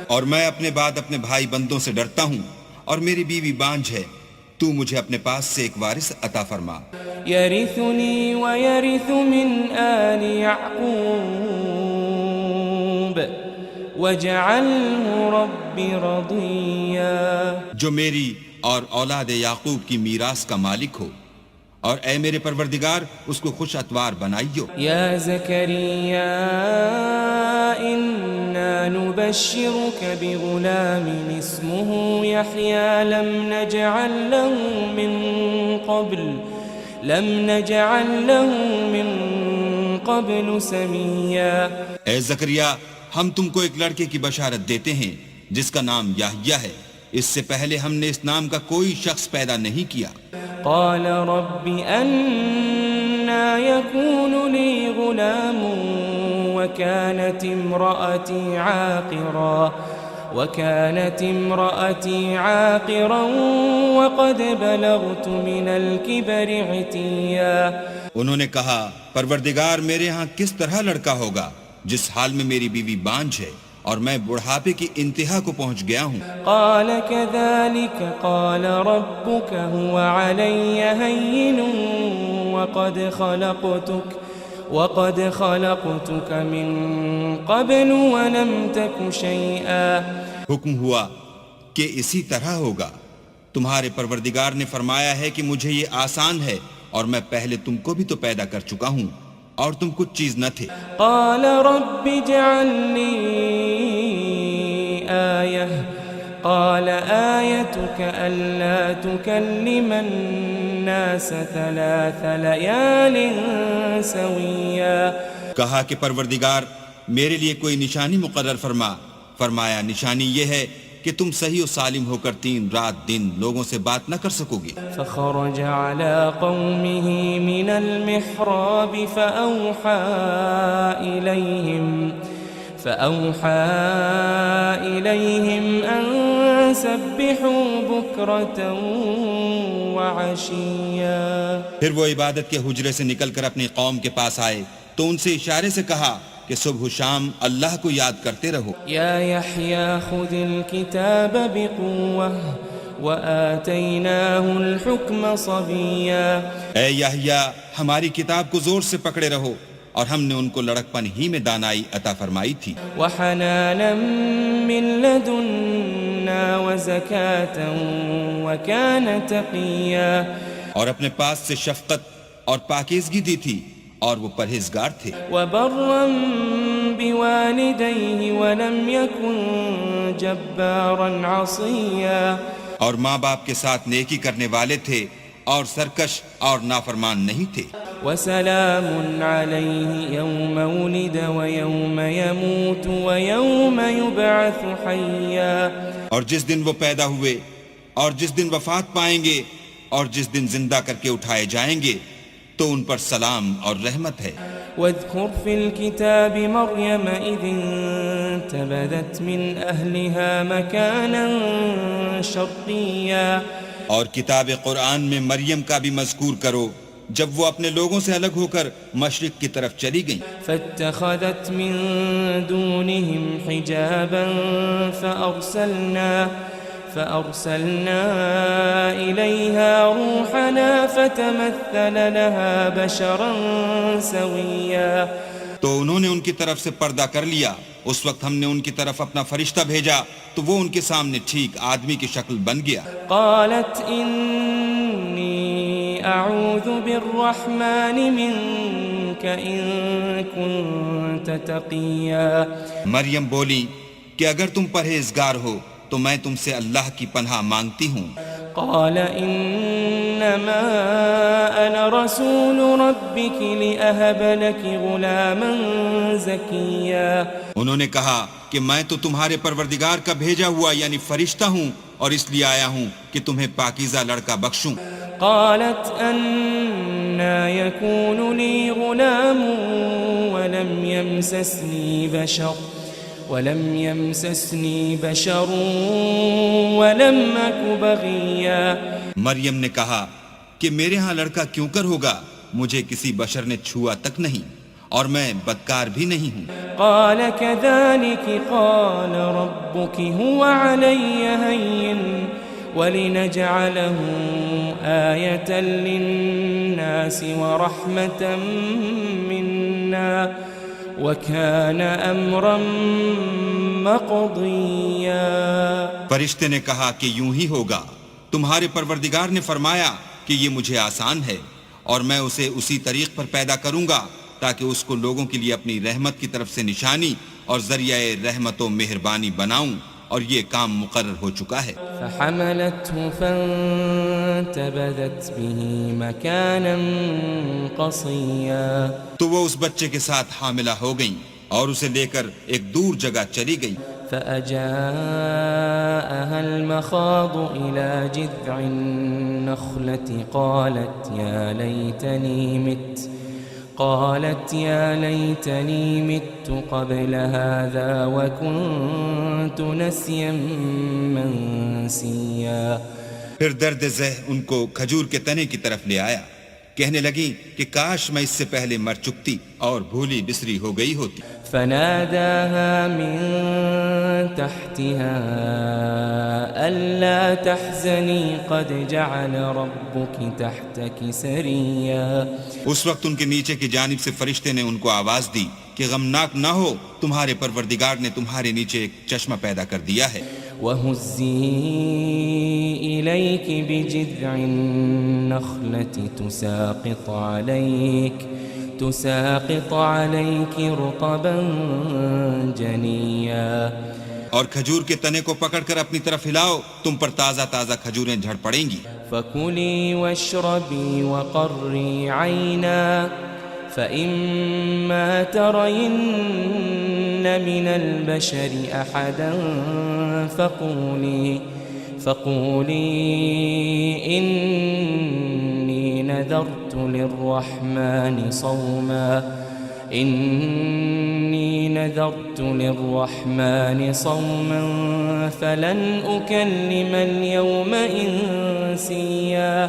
B: اور میں اپنے بعد اپنے بھائی بندوں سے ڈرتا ہوں اور میری بیوی بانجھ ہے تو مجھے اپنے پاس سے ایک وارث عطا فرما.
A: يرثني ويرث من آل يعقوب واجعله رب رضيا.
B: جو میری اور اولاد یعقوب کی میراث کا مالک ہو اور اے میرے پروردگار اس کو خوش اتوار بنائیو.
A: يا زكريا إنا نبشرك بغلام اسمه يحيى لم نجعل له من قبل سميا.
B: اے زکریا ہم تم کو ایک لڑکے کی بشارت دیتے ہیں جس کا نام یحییٰ ہے اس سے پہلے ہم نے اس نام کا کوئی شخص پیدا نہیں کیا.
A: قال رب أنا يكون لي غلام وكانت امرأتي عاقرا وقد بلغت من الكبر عتيا.
B: انہوں نے کہا پروردگار میرے ہاں کس طرح لڑکا ہوگا جس حال میں میری بیوی بانجھ ہے اور میں بڑھاپے کی انتہا کو پہنچ گیا ہوں.
A: قال كذلك قال ربك هو علي هين وقد خلقتك من قبل ولم تك شيئا.
B: حکم ہوا کہ اسی طرح ہوگا. تمہارے پروردگار نے فرمایا ہے کہ مجھے یہ آسان ہے اور میں پہلے تم کو بھی تو پیدا کر چکا ہوں اور تم کچھ چیز نہ تھے.
A: قال رب اجعل لي آية قال آيتك ألا تكلم الناس 3 ليال سويا.
B: کہا کہ پروردگار میرے لیے کوئی نشانی مقرر فرما. فرمایا نشانی یہ ہے کہ تم صحیح و سالم ہو کر 3 رات دن لوگوں سے بات نہ کر سکو گے.
A: فخرج على قومه من المحراب فأوحى إليهم أن سبحوا بكرة وعشيا.
B: پھر وہ عبادت کے حجرے سے نکل کر اپنی قوم کے پاس آئے تو ان سے اشارے سے کہا کہ صبح و شام اللہ کو یاد کرتے رہو.
A: یا یحییٰ خذ الکتاب بقوة وآتیناہ الحکم صبیا.
B: اے یحییٰ ہماری کتاب کو زور سے پکڑے رہو اور ہم نے ان کو لڑکپن ہی میں دانائی عطا فرمائی تھی.
A: وحنانا من لدنا وزکاة وکان تقیا.
B: اور اپنے پاس سے شفقت اور پاکیزگی دی تھی اور وہ پرہیزگار تھے.
A: وبرا بوالدیہ ولم یکن جبارا عصیا.
B: اور ماں باپ کے ساتھ نیکی کرنے والے تھے اور سرکش اور نافرمان نہیں تھے.
A: وسلام علیہ یوم ولد ویوم یموت ویوم یبعث حیا.
B: اور جس دن وہ پیدا ہوئے اور جس دن وفات پائیں گے اور جس دن زندہ کر کے اٹھائے جائیں گے تو ان پر سلام اور رحمت ہے.
A: واذکر فی الکتاب مریم اذ انتبذت من اہلها مکانا شرقیا.
B: اور کتاب قرآن میں مریم کا بھی مذکور کرو جب وہ اپنے لوگوں سے الگ ہو کر مشرق کی طرف چلی گئیں.
A: فاتخذت من دونهم حجابا فأرسلنا إليها روحنا فتمثل لها بشرا سويا.
B: تو انہوں نے ان کی طرف سے پردہ کر لیا. اس وقت ہم نے ان کی طرف اپنا فرشتہ بھیجا تو وہ ان کے سامنے ٹھیک آدمی کی شکل بن گیا.
A: قالت إني أعوذ بالرحمن منك إن كنت تقيا.
B: مریم بولی کہ اگر تم پرہیزگار ہو تو میں تم سے اللہ کی پناہ مانگتی ہوں.
A: قال انما انا رسول ربك لأهب لك غلاما زكيا.
B: انہوں نے کہا کہ میں تو تمہارے پروردگار کا بھیجا ہوا یعنی فرشتہ ہوں اور اس لیے آیا ہوں کہ تمہیں پاکیزہ لڑکا بخشوں.
A: قالت أنا يكون لي غلام ولم يمسسني بشر ولم أك بغيا.
B: مریم نے کہا کہ میرے ہاں لڑکا کیوں کر ہوگا, مجھے کسی بشر نے چھوا تک نہیں اور میں بدکار بھی نہیں ہوں.
A: قال كذلك قال ربك هو علي هين ولنجعله آية للناس ورحمة منا وَكَانَ أَمْرًا مَقْضِيًّا.
B: فرشتے نے کہا کہ یوں ہی ہوگا, تمہارے پروردگار نے فرمایا کہ یہ مجھے آسان ہے اور میں اسے اسی طریق پر پیدا کروں گا تاکہ اس کو لوگوں کے لیے اپنی رحمت کی طرف سے نشانی اور ذریعہ رحمت و مہربانی بناؤں, اور یہ کام مقرر ہو چکا ہے.
A: فحملته فانتبذت به مكانا قصيا.
B: تو وہ اس بچے کے ساتھ حاملہ ہو گئیں اور اسے لے کر ایک دور جگہ چلی گئی.
A: فأجاءها المخاض إلى جذع النخلة قالت يا ليتني مت قبل هذا وكنت نسيا منسيا.
B: پھر درد ذہ ان کو کھجور کے تنے کی طرف لے آیا, کہنے لگی کہ کاش میں اس سے پہلے مر چکتی اور بھولی بسری ہو گئی ہوتی.
A: فناداها من تحتها ألا تحزني قد جعل ربك تحتك سريا.
B: اس وقت ان کے نیچے کی جانب سے فرشتے نے ان کو آواز دی کہ غمناک نہ ہو, تمہارے پروردگار نے تمہارے نیچے ایک چشمہ پیدا کر دیا ہے.
A: وَهُزِّي إِلَيْكِ بِجِذْعِ النَّخْلَةِ تُسَاقِطْ عَلَيْكِ رُطَبًا جَنِيًّا.
B: اور کھجور کے تنے کو پکڑ کر اپنی طرف ہلاؤ، تم پر تازہ تازہ کھجوریں جھڑ پڑیں گی۔
A: فَكُلِي وَاشْرَبِي وَقَرِّي عَيْنًا فَإِمَّا تَرَيِنَّ مِنَ الْبَشَرِ أَحَدًا فَقُولِي إِنِّي نَذَرْتُ لِلرَّحْمَنِ صَوْمًا فَلَنْ أُكَلِّمَ الْيَوْمَ إِنسِيًّا۔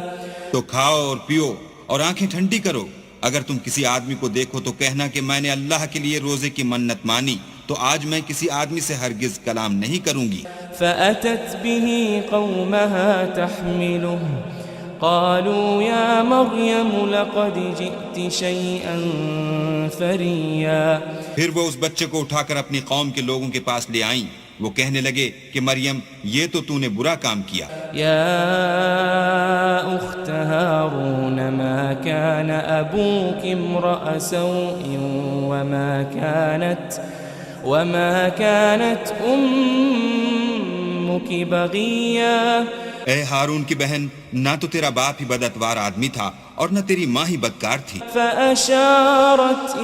B: تو کھاؤ اور پیو اور آنکھیں ٹھنڈی کرو، اگر تم کسی آدمی کو دیکھو تو کہنا کہ میں نے اللہ کے لیے روزے کی منت مانی، تو آج میں کسی آدمی سے ہرگز کلام نہیں کروں گی۔
A: فَأَتَتْ بِهِ قَوْمَهَا تَحْمِلُهُ قَالُوا يَا مَرْيَمُ لَقَدْ جِئْتِ شَيْئًا فَرِيًّا۔
B: پھر وہ اس بچے کو اٹھا کر اپنی قوم کے لوگوں کے پاس لے آئیں، وہ کہنے لگے کہ مریم یہ تو نے برا کام کیا۔
A: یا اخت ہارون ما كان ابوك امرأ سوء وما كانت امك بغیا۔
B: اے ہارون کی بہن، نہ تو تیرا باپ ہی بدعتوار آدمی تھا اور نہ تیری ماں ہی بدکار تھی۔
A: فأشارت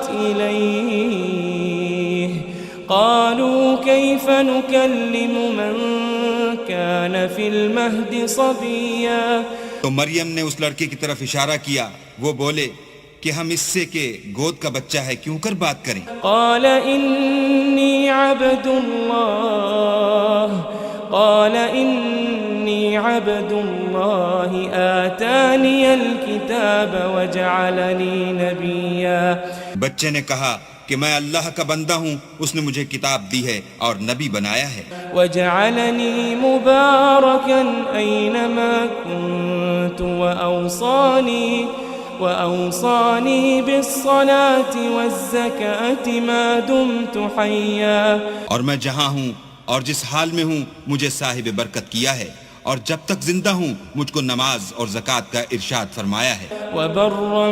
A: إليه قالوا كيف نكلم من كان في المهد صبيا۔
B: تو مریم نے اس لڑکے کی طرف اشارہ کیا، وہ بولے کہ ہم اس سے کہ گود کا بچہ ہے کیوں کر بات کریں۔
A: قال إني عبد الله آتاني الكتاب وجعلني نبيا۔
B: بچے نے کہا کہ میں اللہ کا بندہ ہوں، اس نے مجھے کتاب دی ہے اور نبی بنایا ہے۔
A: وجعلني مباركا أينما كنت وأوصاني بالصلاة والزكاة ما دمت حيا۔
B: اور میں جہاں ہوں اور جس حال میں ہوں مجھے صاحب برکت کیا ہے، اور جب تک زندہ ہوں مجھ کو نماز اور زکوٰۃ کا ارشاد فرمایا ہے۔
A: وبرا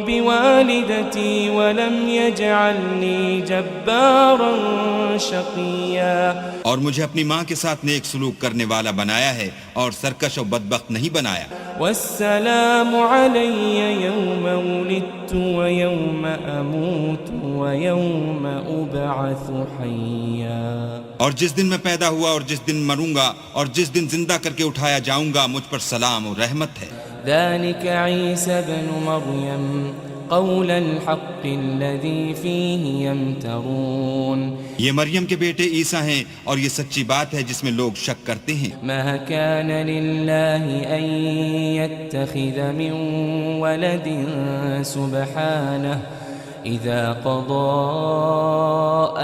A: بوالدتي ولم يجعلني جبارا شقيا۔
B: اور مجھے اپنی ماں کے ساتھ نیک سلوک کرنے والا بنایا ہے اور سرکش و بدبخت نہیں بنایا۔
A: والسلام علي يوم ولدت ويوم أموت ويوم أبعث حيا۔
B: اور جس دن میں پیدا ہوا اور جس دن مروں گا اور جس دن زندہ کر کے اٹھایا جاؤں گا مجھ پر سلام اور رحمت ہے۔
A: ذلك عيسى ابن مريم قول الحق الذي فيه يمترون۔
B: یہ مریم کے بیٹے عیسیٰ ہیں اور یہ سچی بات ہے جس میں لوگ شک کرتے ہیں۔
A: ما كان لله أن يتخذ من ولد سبحانه إذا قضى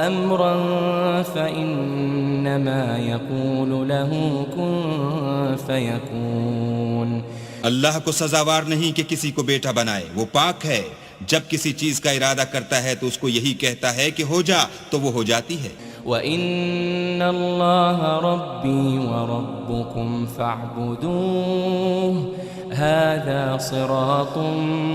A: أمرا فإنما يقول له كن فيكون۔
B: اللہ کو سزاوار نہیں کہ کسی کو بیٹا بنائے، وہ پاک ہے، جب کسی چیز کا ارادہ کرتا ہے تو اس کو یہی کہتا ہے کہ ہو جا تو وہ ہو جاتی ہے۔
A: وَإِنَّ اللَّهَ رَبِّي وَرَبُّكُمْ فَاعْبُدُوهُ هَذَا صِرَاطٌ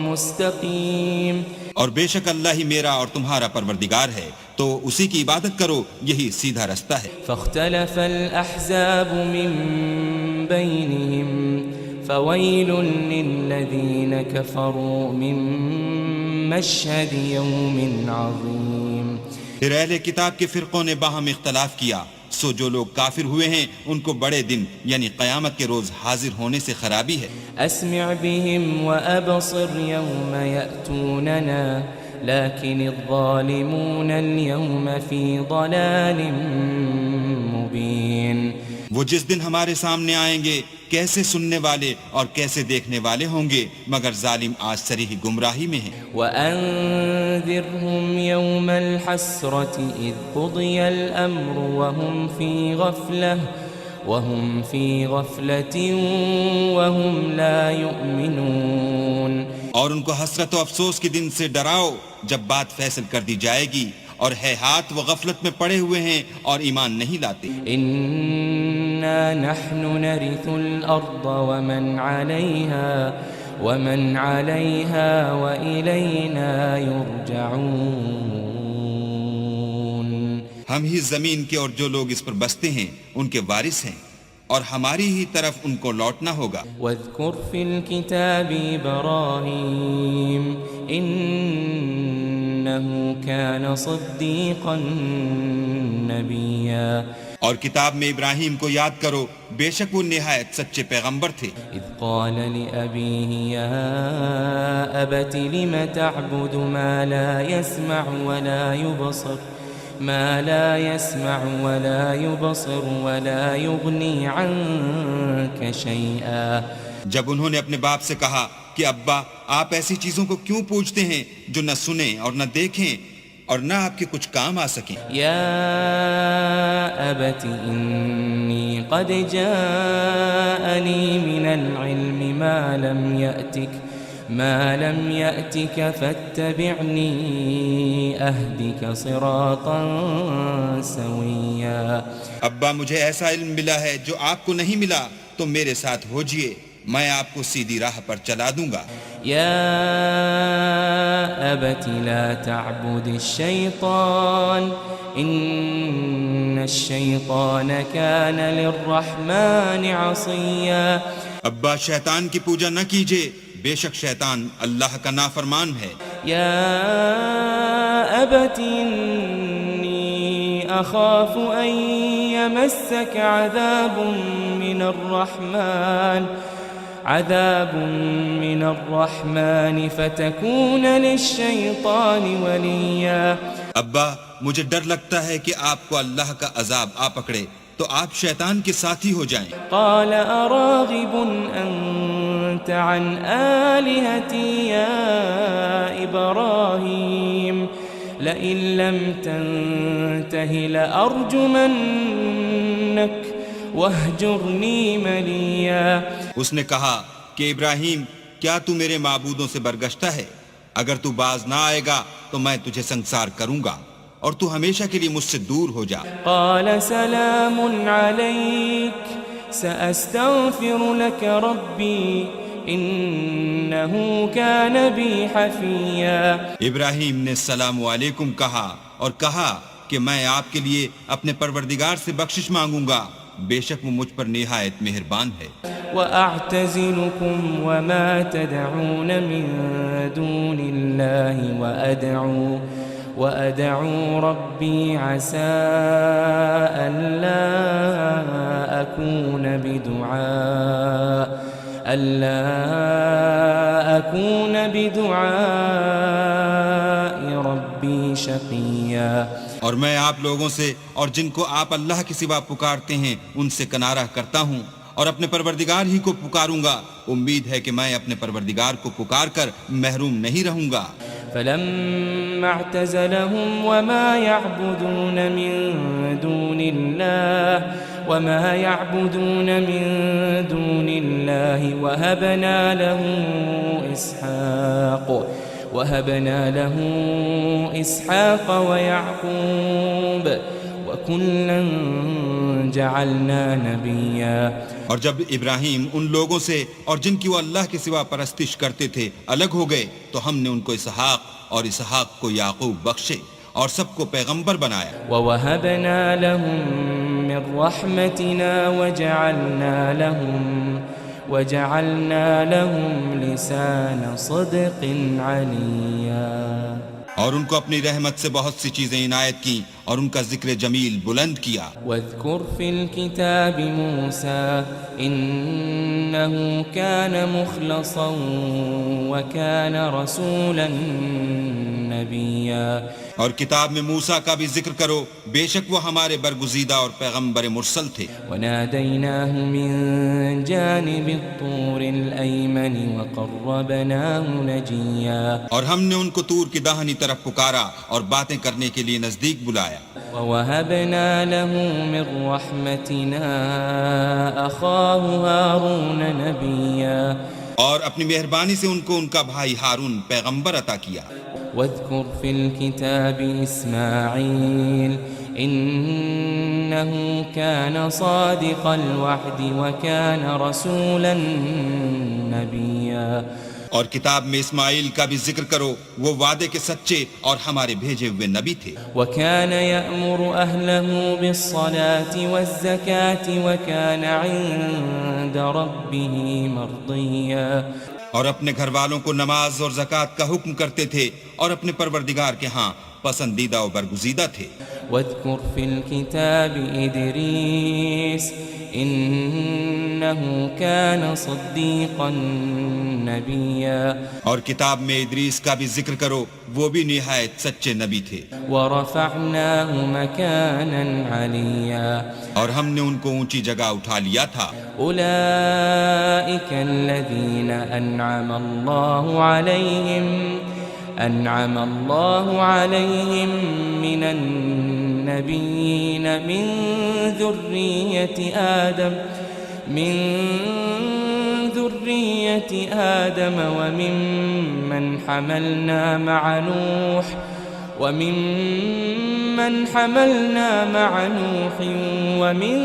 A: مُسْتَقِيم۔
B: اور بے شک اللہ ہی میرا اور تمہارا پروردگار ہے، تو اسی کی عبادت کرو، یہی سیدھا رستہ ہے۔
A: فاختلف الأحزاب من بينهم فويل للذين كفروا من مشهد يوم عظيم۔
B: پھر اہل کتاب کے فرقوں نے باہم اختلاف کیا، سو جو لوگ کافر ہوئے ہیں ان کو بڑے دن یعنی قیامت کے روز حاضر ہونے سے خرابی ہے۔
A: اسمع بهم وابصر يوم يأتوننا لكن الظالمون اليوم في ضلال مبين۔
B: وہ جس دن ہمارے سامنے آئیں گے کیسے سننے والے اور کیسے دیکھنے والے ہوں گے، مگر ظالم آج صریح گمراہی میں ہیں۔
A: وَأَنذِرْهُمْ يَوْمَ الْحَسْرَةِ إِذْ قُضِيَ الْأَمْرُ وَهُمْ فِي غَفْلَةٍ وَهُمْ لَا يُؤْمِنُونَ۔
B: اور ان کو حسرت و افسوس کے دن سے ڈراؤ جب بات فیصل کر دی جائے گی، اور ہے ہاتھ وہ غفلت میں پڑے ہوئے ہیں اور ایمان نہیں لاتے۔
A: إِنَّا نَحْنُ نَرِثُ الْأَرْضَ وَمَنْ عَلَيْهَا ومن عليها وإلينا يرجعون.
B: ہم ہی زمین کے اور جو لوگ اس پر بستے ہیں ان کے وارث ہیں اور ہماری ہی طرف ان کو لوٹنا ہوگا.
A: واذكر في الكتاب إبراهيم إنه كان صديقا نبيا.
B: اور کتاب میں ابراہیم کو یاد کرو، بے شک وہ نہایت سچے پیغمبر تھے.
A: اذ قال لأبيه يا أبت لم تعبد ما لا يسمع ولا يبصر ولا يبصر ولا يغني عنك شيئا.
B: جب انہوں نے اپنے باپ سے کہا کہ ابا آپ ایسی چیزوں کو کیوں پوچھتے ہیں جو نہ سنیں اور نہ دیکھیں اور نہ آپ کے کچھ کام آ سکیں.
A: یا ابت انی قد جاءنی من العلم ما لم يأتك فاتبعنی اہدک صراطا سویا.
B: ابا مجھے ایسا علم ملا ہے جو آپ کو نہیں ملا، تو میرے ساتھ ہوجئے، میں آپ کو سیدھی راہ پر چلا دوں گا.
A: یا ابت لا تعبد الشیطان ان الشیطان کان للرحمن عصیا.
B: ابا شیطان کی پوجا نہ کیجئے، بے شک شیطان اللہ کا نافرمان ہے.
A: یا ابت انی اخاف ان یمسک عذاب من الرحمن فتكون للشيطان وليا.
B: ابا مجھے ڈر لگتا ہے کہ آپ کو اللہ کا عذاب آ پکڑے تو آپ شیطان کے ساتھی ہو جائیں.
A: قال اراغب انت عن آلهتي يا ابراهيم لئن لم تنته لارجمنك وَاهْجُرْنِي مَلِيًّا.
B: اس نے کہا کہ ابراہیم کیا تو میرے معبودوں سے برگشتہ ہے؟ اگر تو باز نہ آئے گا تو میں تجھے سنسار کروں گا اور تو ہمیشہ کے لیے مجھ سے دور ہو جا.
A: قال سلام علیک سأستغفر لك ربی انه كان بی حفیا.
B: ابراہیم نے السلام علیکم کہا اور کہا کہ میں آپ کے لیے اپنے پروردگار سے بخشش مانگوں گا، بے شک وہ مجھ پر نہایت مہربان ہے.
A: وَأَعْتَزِلُكُمْ وَمَا تَدْعُونَ مِن دُونِ اللَّهِ وَأَدْعُو رَبِّي عَسَىٰ أَلَّا أَكُونَ بِدُعَاءِ رَبِّي شَقِيًّا.
B: اور میں آپ لوگوں سے اور جن کو آپ اللہ کے سوا پکارتے ہیں ان سے کنارہ کرتا ہوں اور اپنے پروردگار ہی کو پکاروں گا. امید ہے کہ میں اپنے پروردگار کو پکار کر محروم نہیں رہوں گا.
A: فلما اعتزلهم وما يعبدون من دون الله وهبنا له إسحاق ويعقوب وكلا جعلنا نبيا.
B: اور جب ابراہیم ان لوگوں سے اور جن کی وہ اللہ کے سوا پرستش کرتے تھے الگ ہو گئے تو ہم نے ان کو اسحاق اور اسحاق کو یعقوب بخشے اور سب کو پیغمبر بنایا.
A: وَوَهَبْنَا لَهُم مِّن رَّحْمَتِنَا وَجَعَلْنَا لَهُمْ لِسَانَ صِدْقٍ عَلِيًّا.
B: اور ان کو اپنی رحمت سے بہت سی چیزیں عنایت کی اور ان کا ذکر جمیل بلند کیا.
A: واذكر في الكتاب موسى إنه كان مخلصا وكان رسولا نبيا.
B: اور کتاب میں موسیٰ کا بھی ذکر کرو، بے شک وہ ہمارے برگزیدہ اور پیغمبر مرسل تھے.
A: وناديناه من جانب الطور الأيمن وقربناه نجيا.
B: اور ہم نے ان کو طور کی داہنی طرف پکارا اور باتیں کرنے کے لیے نزدیک بلایا.
A: ووهبنا له من رحمتنا أخاه هارون نبيا.
B: اور اپنی مہربانی سے ان کو ان کا بھائی ہارون پیغمبر عطا کیا.
A: واذكر في الكتاب إسماعيل إنه كان صادق الوعد وكان رسولا نبيا.
B: اور کتاب میں اسماعیل کا بھی ذکر کرو، وہ وعدے کے سچے اور ہمارے بھیجے ہوئے نبی تھے.
A: وكان يأمر أهله بالصلاة والزكاة وكان عند ربه مرضيا.
B: اور اپنے گھر والوں کو نماز اور زکوٰۃ کا حکم کرتے تھے اور اپنے پروردگار کے ہاں پسندیدہ و برگزیدہ تھے.
A: واذكر في الكتاب إدريس إنه كان صديقا نبيا.
B: اور کتاب میں ادریس کا بھی ذکر کرو، وہ بھی نہایت سچے نبی تھے.
A: ورفعناه مكانا عليا.
B: اور ہم نے ان کو اونچی جگہ اٹھا لیا تھا.
A: أولئك الذين أنعم الله عليهم من النبيين من ذرية آدم وممن حملنا مع نوح ومن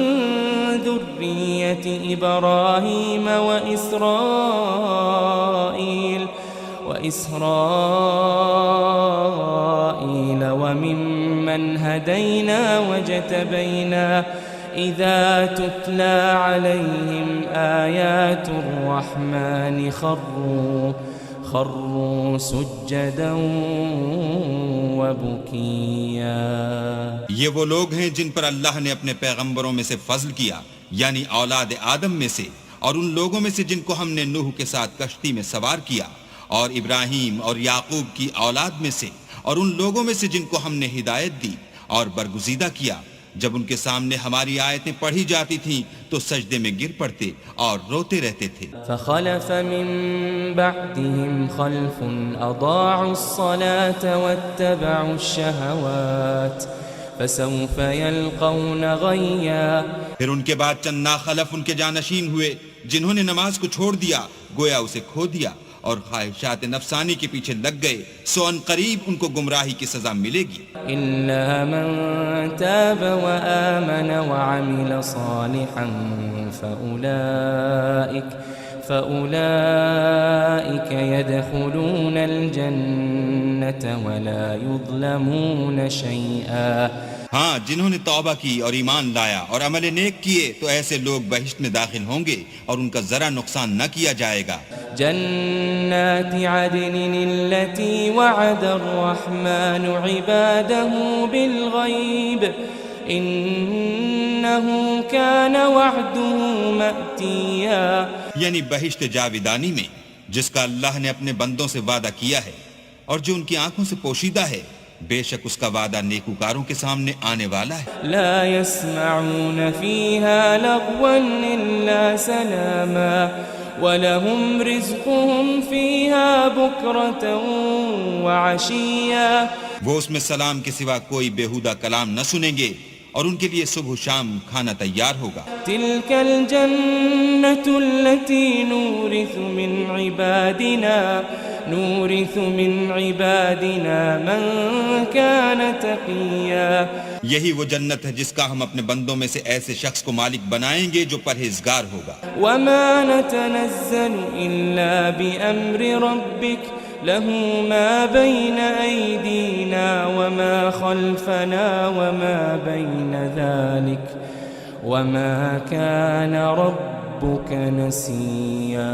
A: ذرية إبراهيم وإسرائيل وممن هدينا وجتبينا إذا تتلى عليهم آيات الرحمن خروا سجدا وبكيا.
B: یہ وہ لوگ ہیں جن پر اللہ نے اپنے پیغمبروں میں سے فضل کیا، یعنی اولاد آدم میں سے، اور ان لوگوں میں سے جن کو ہم نے نوح کے ساتھ کشتی میں سوار کیا، اور ابراہیم اور یعقوب کی اولاد میں سے، اور ان لوگوں میں سے جن کو ہم نے ہدایت دی اور برگزیدہ کیا. جب ان کے سامنے ہماری آیتیں پڑھی جاتی تھیں تو سجدے میں گر پڑتے اور روتے رہتے تھے.
A: فخلف من بعدهم خلف اضاعوا الصلاة واتبعوا الشهوات فسوف يلقون غيا.
B: پھر ان کے بعد چند ناخلف ان کے جانشین ہوئے جنہوں نے نماز کو چھوڑ دیا، گویا اسے کھو دیا اور خواہشات نفسانی کے پیچھے لگ گئے، سو ان قریب ان کو گمراہی کی سزا ملے گی.
A: إلا من تاب وآمن وعمل صالحا فأولئك يدخلون الجنة ولا يظلمون شيئا.
B: ہاں، جنہوں نے توبہ کی اور ایمان لایا اور عمل نیک کیے تو ایسے لوگ بہشت میں داخل ہوں گے اور ان کا ذرا نقصان نہ کیا جائے گا.
A: جنات عدن التي وعد الرحمن عباده بالغيب إنه كان وعده مأتيا.
B: یعنی بہشت جاودانی میں جس کا اللہ نے اپنے بندوں سے وعدہ کیا ہے اور جو ان کی آنکھوں سے پوشیدہ ہے، بے شک اس کا وعدہ نیکوکاروں کے سامنے آنے والا ہے.
A: لا يسمعون فيها لغوا إلا سلاما وَلَهُمْ رِزْقُهُمْ فِيهَا بُكْرَةً وَعَشِيًّا.
B: وہ اس میں سلام کے سوا کوئی بیہودہ کلام نہ سنیں گے اور ان کے لیے صبح و شام کھانا تیار ہوگا.
A: تِلْكَ الْجَنَّةُ الَّتِي نُورِثُ مِنْ عِبَادِنَا مَنْ كَانَ تَقِيًّا.
B: یہی وہ جنت ہے جس کا ہم اپنے بندوں میں سے ایسے شخص کو مالک بنائیں گے جو پرہیزگار ہوگا.
A: وَمَا نَتَنَزَّلُ إِلَّا بِأَمْرِ رَبِّكَ لَهُ مَا بَيْنَ أَيْدِينَا وَمَا خَلْفَنَا وَمَا بَيْنَ ذَلِكَ وَمَا كَانَ رَبُّكَ نَسِيًّا.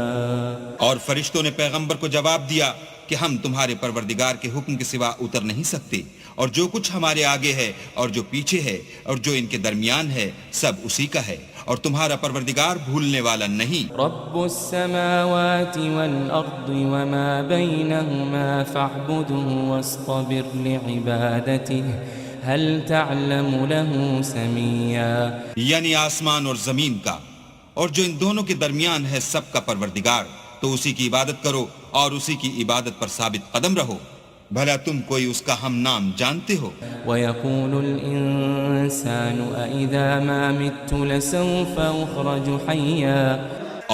B: اور فرشتوں نے پیغمبر کو جواب دیا کہ ہم تمہارے پروردگار کے حکم کے سوا اتر نہیں سکتے، اور جو کچھ ہمارے آگے ہے اور جو پیچھے ہے اور جو ان کے درمیان ہے سب اسی کا ہے، اور تمہارا پروردگار بھولنے والا نہیں.
A: رب السماوات والأرض وما بينهما فاعبده واصطبر لعبادته هل تعلم له سميا.
B: یعنی آسمان اور زمین کا اور جو ان دونوں کے درمیان ہے سب کا پروردگار، تو اسی کی عبادت کرو اور اسی کی عبادت پر ثابت قدم رہو. بھلا تم کوئی اس کا ہم نام جانتے ہو؟
A: وَيَقُولُ الْإِنسَانُ أَإِذَا مَا مِتُّ لَسَوْفَ أُخْرَجُ حَيًّا.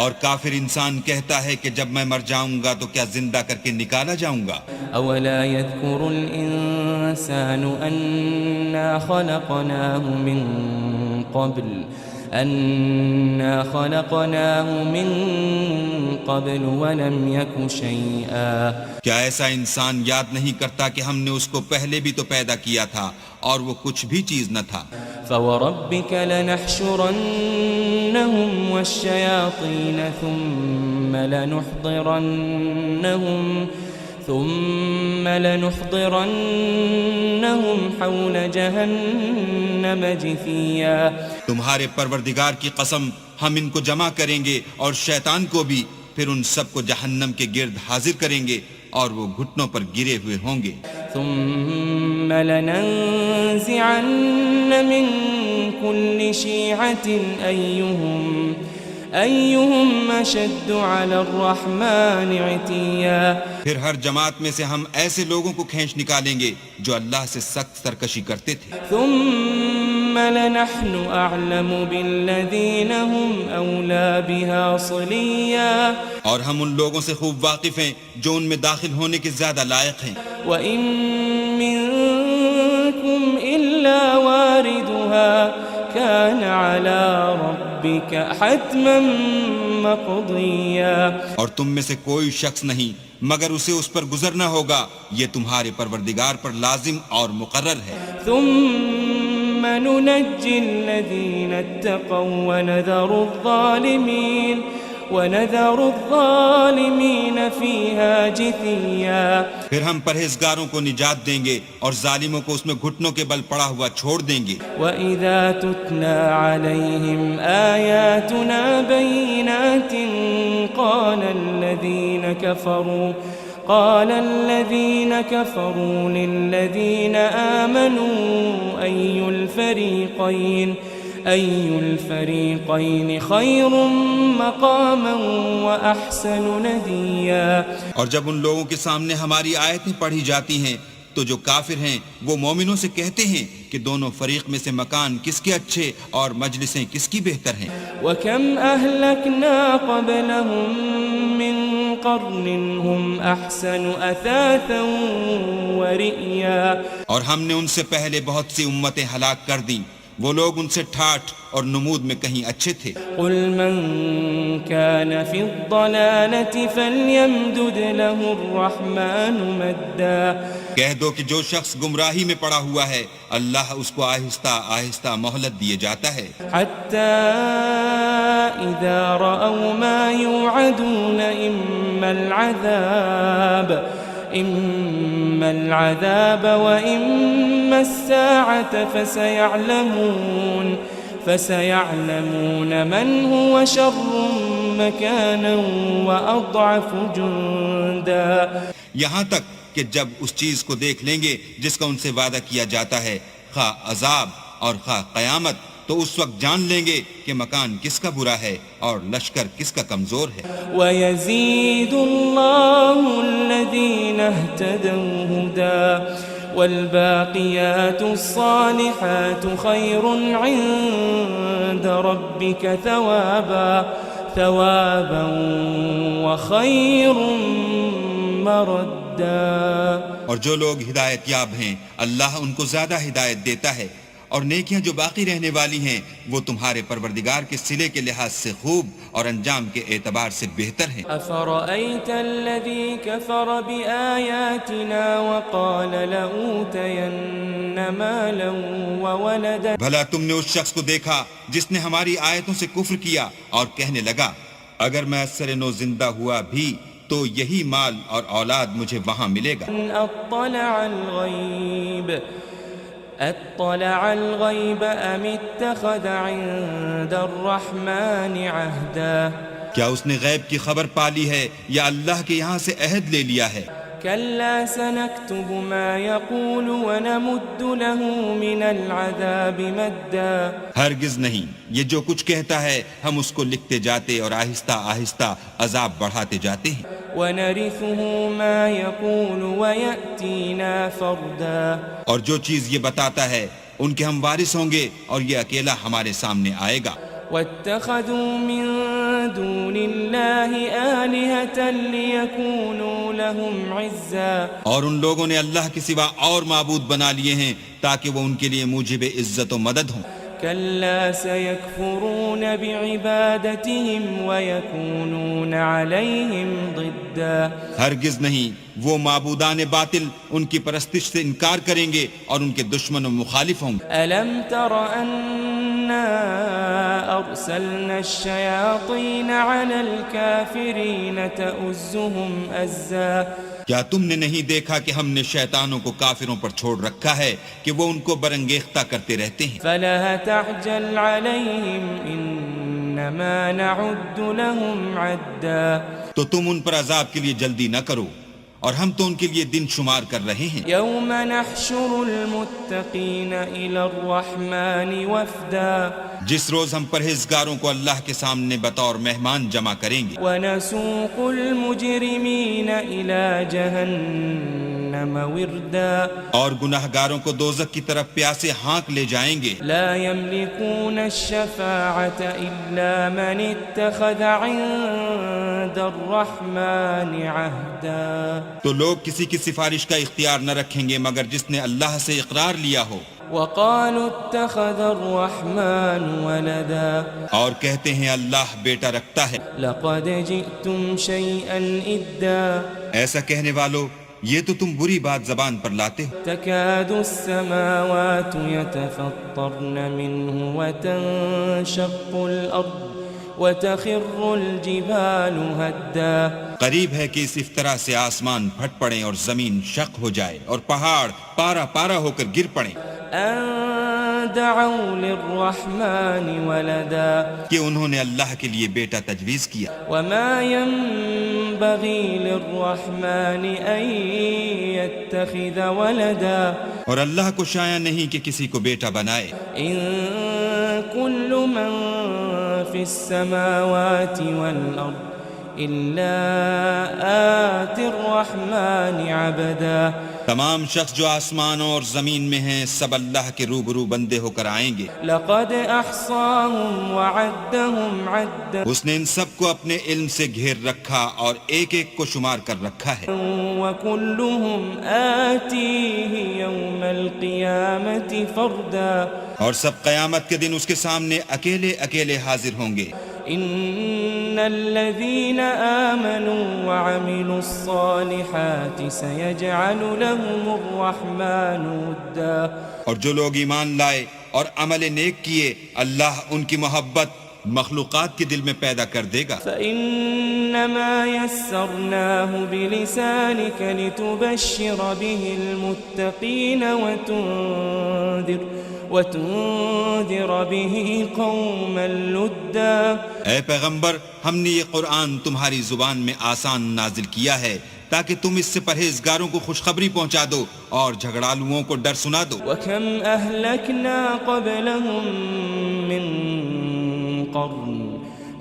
B: اور کافر انسان کہتا ہے کہ جب میں مر جاؤں گا تو کیا زندہ کر کے نکالا جاؤں گا؟
A: أولا يذكر الإنسان أنا خلقناه من قبل ولم يك شيئا.
B: کیا ایسا انسان یاد نہیں کرتا کہ ہم نے اس کو پہلے بھی تو پیدا کیا تھا اور وہ کچھ بھی چیز نہ تھا؟
A: فوربك لنحشرنهم والشياطين ثم لنحضرنهم حول جهنم جثيا.
B: تمہارے پروردگار کی قسم ہم ان کو جمع کریں گے اور شیطان کو بھی، پھر ان سب کو جہنم کے گرد حاضر کریں گے اور وہ گھٹنوں پر گرے ہوئے ہوں گے.
A: ثم لننزعن من كل شيعة أيهم أشد على الرحمن عتيا.
B: پھر ہر جماعت میں سے ہم ایسے لوگوں کو کھینچ نکالیں گے جو اللہ سے سخت سرکشی کرتے تھے.
A: ثم لنحن أعلم بالذين هم أولى بها صليا.
B: اور ہم ان لوگوں سے خوب واقف ہیں جو ان میں داخل ہونے کے زیادہ لائق ہیں.
A: وإن منكم إلا واردها كان على ربك حتما مقضيا.
B: اور تم میں سے کوئی شخص نہیں مگر اسے اس پر گزرنا ہوگا، یہ تمہارے پروردگار پر لازم اور مقرر ہے.
A: ثم ننجي الذين اتقوا ونذر الظالمين فيها جثيا.
B: پھر ہم پرہیزگاروں کو نجات دیں گے اور ظالموں کو اس میں گھٹنوں کے بل پڑا ہوا چھوڑ دیں گے.
A: وَإِذَا تُتْلَى عَلَيْهِمْ آيَاتُنَا بَيِّنَاتٍ قال الذين كفروا للذين آمنوا أي الفريقين خير مقاما وأحسن نديا.
B: اور جب ان لوگوں کے سامنے ہماری آیتیں پڑھی جاتی ہیں تو جو کافر ہیں وہ مومنوں سے کہتے ہیں کہ دونوں فریق میں سے مکان کس کے اچھے اور مجلسیں کس کی بہتر ہیں.
A: وَكَمْ أَهْلَكْنَا قَبْلَهُمْ مِنْ قَرْنٍ هُمْ أَحْسَنُ أَثَاثًا وَرِئْيًا.
B: اور ہم نے ان سے پہلے بہت سی امتیں ہلاک کر دیں، وہ لوگ ان سے ٹھاٹھ اور نمود میں کہیں اچھے تھے.
A: قُلْ مَنْ كَانَ فِي الضَّلَالَةِ فَلْيَمْدُدْ لَهُ الرَّحْمَنُ مَدًّا.
B: کہہ دو کہ جو شخص گمراہی میں پڑا ہوا ہے اللہ اس کو آہستہ آہستہ مہلت دیے جاتا ہے.
A: حَتَّى إِذَا رَأَوْا مَا يُوعَدُونَ إِمَّا الْعَذَابَ وَإِمَّا السَّاعَةَ فَسَيَعْلَمُونَ مَنْ هُوَ شَرٌّ مَكَانًا وَأَضْعَفُ جُنْدًا.
B: یہاں تک کہ جب اس چیز کو دیکھ لیں گے جس کا ان سے وعدہ کیا جاتا ہے، خواہ عذاب اور خواہ قیامت، تو اس وقت جان لیں گے کہ مکان کس کا برا ہے اور لشکر کس کا کمزور ہے.
A: وَيَزِيدُ اللَّهُ الَّذِينَ اهْتَدَوْا هُدًى وَالْبَاقِيَاتُ الصَّالِحَاتُ خَيْرٌ عِندَ رَبِّكَ ثَوَابًا وَخَيْرٌ مَرَدًّا.
B: اور جو لوگ ہدایت یاب ہیں اللہ ان کو زیادہ ہدایت دیتا ہے، اور نیکیاں جو باقی رہنے والی ہیں وہ تمہارے پروردگار کے صلے کے لحاظ سے خوب اور انجام کے اعتبار سے بہتر ہیں.
A: أَفَرَأَيْتَ الَّذِي كَفَرَ بِآيَاتِنَا وَقَالَ لَأُوتَيَنَّ مَالًا وَوَلَدًا.
B: بھلا تم نے اس شخص کو دیکھا جس نے ہماری آیتوں سے کفر کیا اور کہنے لگا اگر میں اثر نو زندہ ہوا بھی تو یہی مال اور اولاد مجھے وہاں ملے گا.
A: اطلع الغیب ام اتخذ عند الرحمن عہدا.
B: کیا اس نے غیب کی خبر پالی ہے یا اللہ کے یہاں سے عہد لے لیا ہے؟
A: كلا سنكتب ما يقول ونمد له من العذاب مدا.
B: ہرگز نہیں، یہ جو کچھ کہتا ہے ہم اس کو لکھتے جاتے اور آہستہ آہستہ عذاب بڑھاتے جاتے ہیں.
A: ونرثه ما يقول ويأتينا فردا.
B: اور جو چیز یہ بتاتا ہے ان کے ہم وارث ہوں گے اور یہ اکیلا ہمارے سامنے آئے گا.
A: واتخذوا من دون الله آلهة ليكونوا لهم عزا
B: اور ان لوگوں نے اللہ کے سوا اور معبود بنا لیے ہیں تاکہ وہ ان کے لیے موجب عزت و مدد ہوں.
A: كلا سيكفرون بعبادتهم ويكونون عليهم ضدا
B: ہرگز نہیں، وہ معبودان باطل ان کی پرستش سے انکار کریں گے اور ان کے دشمن و مخالف ہوں گے.
A: ألم تر أنا أرسلنا الشياطين على الكافرين تؤزهم أزا
B: کیا تم نے نہیں دیکھا کہ ہم نے شیطانوں کو کافروں پر چھوڑ رکھا ہے کہ وہ ان کو برنگیختہ کرتے رہتے ہیں؟
A: فلا تعجل عليهم إنما نعد لهم عدا
B: تو تم ان پر عذاب کے لیے جلدی نہ کرو، اور ہم تو ان کے لیے دن شمار کر رہے ہیں.
A: يوم نحشر المتقين إلى الرحمن وفدا
B: جس روز ہم پرہیزگاروں کو اللہ کے سامنے بطور مہمان جمع کریں گے،
A: ونسوق المجرمين إلى جهنم وردا
B: اور گناہگاروں کو دوزخ کی طرف پیاسے ہانک لے جائیں گے.
A: لا يملكون الشفاعة إلا من اتخذ عند الرحمن عهدا
B: تو لوگ کسی کی سفارش کا اختیار نہ رکھیں گے مگر جس نے اللہ سے اقرار لیا ہو.
A: وقالوا اتخذ الرحمن ولدا
B: اور کہتے ہیں اللہ بیٹا رکھتا ہے.
A: لقد جئتم شيئا إدا
B: ایسا کہنے والو، یہ تو تم بری بات زبان پر لاتے ہو.
A: تكاد السماوات يتفطرن منه وتنشق الأرض وتخر الجبال هدا
B: قریب ہے کہ اس افطرا سے آسمان پھٹ پڑیں اور زمین شق ہو جائے اور پہاڑ پارا پارا ہو کر گر پڑیں
A: أن دعوا للرحمن ولدا
B: کہ انہوں نے اللہ کے لیے بیٹا تجویز کیا.
A: وما ينبغي للرحمن أن يتخذ ولدا
B: اور اللہ کو شایع نہیں کہ کسی کو بیٹا بنائے.
A: إن كل من في السماوات والأرض إلا آتي الرحمن عبدا
B: تمام شخص جو آسمانوں اور زمین میں ہیں سب اللہ کے روبرو بندے ہو کر آئیں گے.
A: لقد أحصاهم وعدهم عدا
B: اس نے ان سب کو اپنے علم سے گھیر رکھا اور ایک ایک کو شمار کر رکھا ہے.
A: وكلهم آتيه يوم القيامة فردا
B: اور سب قیامت کے دن اس کے سامنے اکیلے اکیلے حاضر ہوں گے.
A: إن الذين آمنوا وعملوا الصالحات سيجعل لهم الرحمن ودا
B: اور جو لوگ ایمان لائے اور عمل نیک کیے اللہ ان کی محبت مخلوقات کے دل میں پیدا کر دے گا.
A: فإنما يسرناه بلسانك لتبشر به المتقين وتنذر به قوما لدا
B: اے پیغمبر، ہم نے یہ قرآن تمہاری زبان میں آسان نازل کیا ہے تاکہ تم اس سے پرہیزگاروں کو خوشخبری پہنچا دو اور جھگڑالوؤں کو ڈر سنا دو.
A: وكم أهلكنا قبلهم من قرن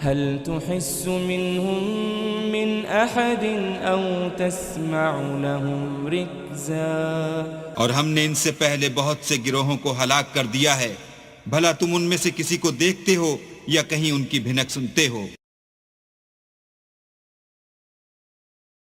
A: هل تحس منهم من أحد أو تسمع لهم ركزا
B: اور ہم نے ان سے پہلے بہت سے گروہوں کو ہلاک کر دیا ہے، بھلا تم ان میں سے کسی کو دیکھتے ہو یا کہیں ان کی بھنک سنتے ہو؟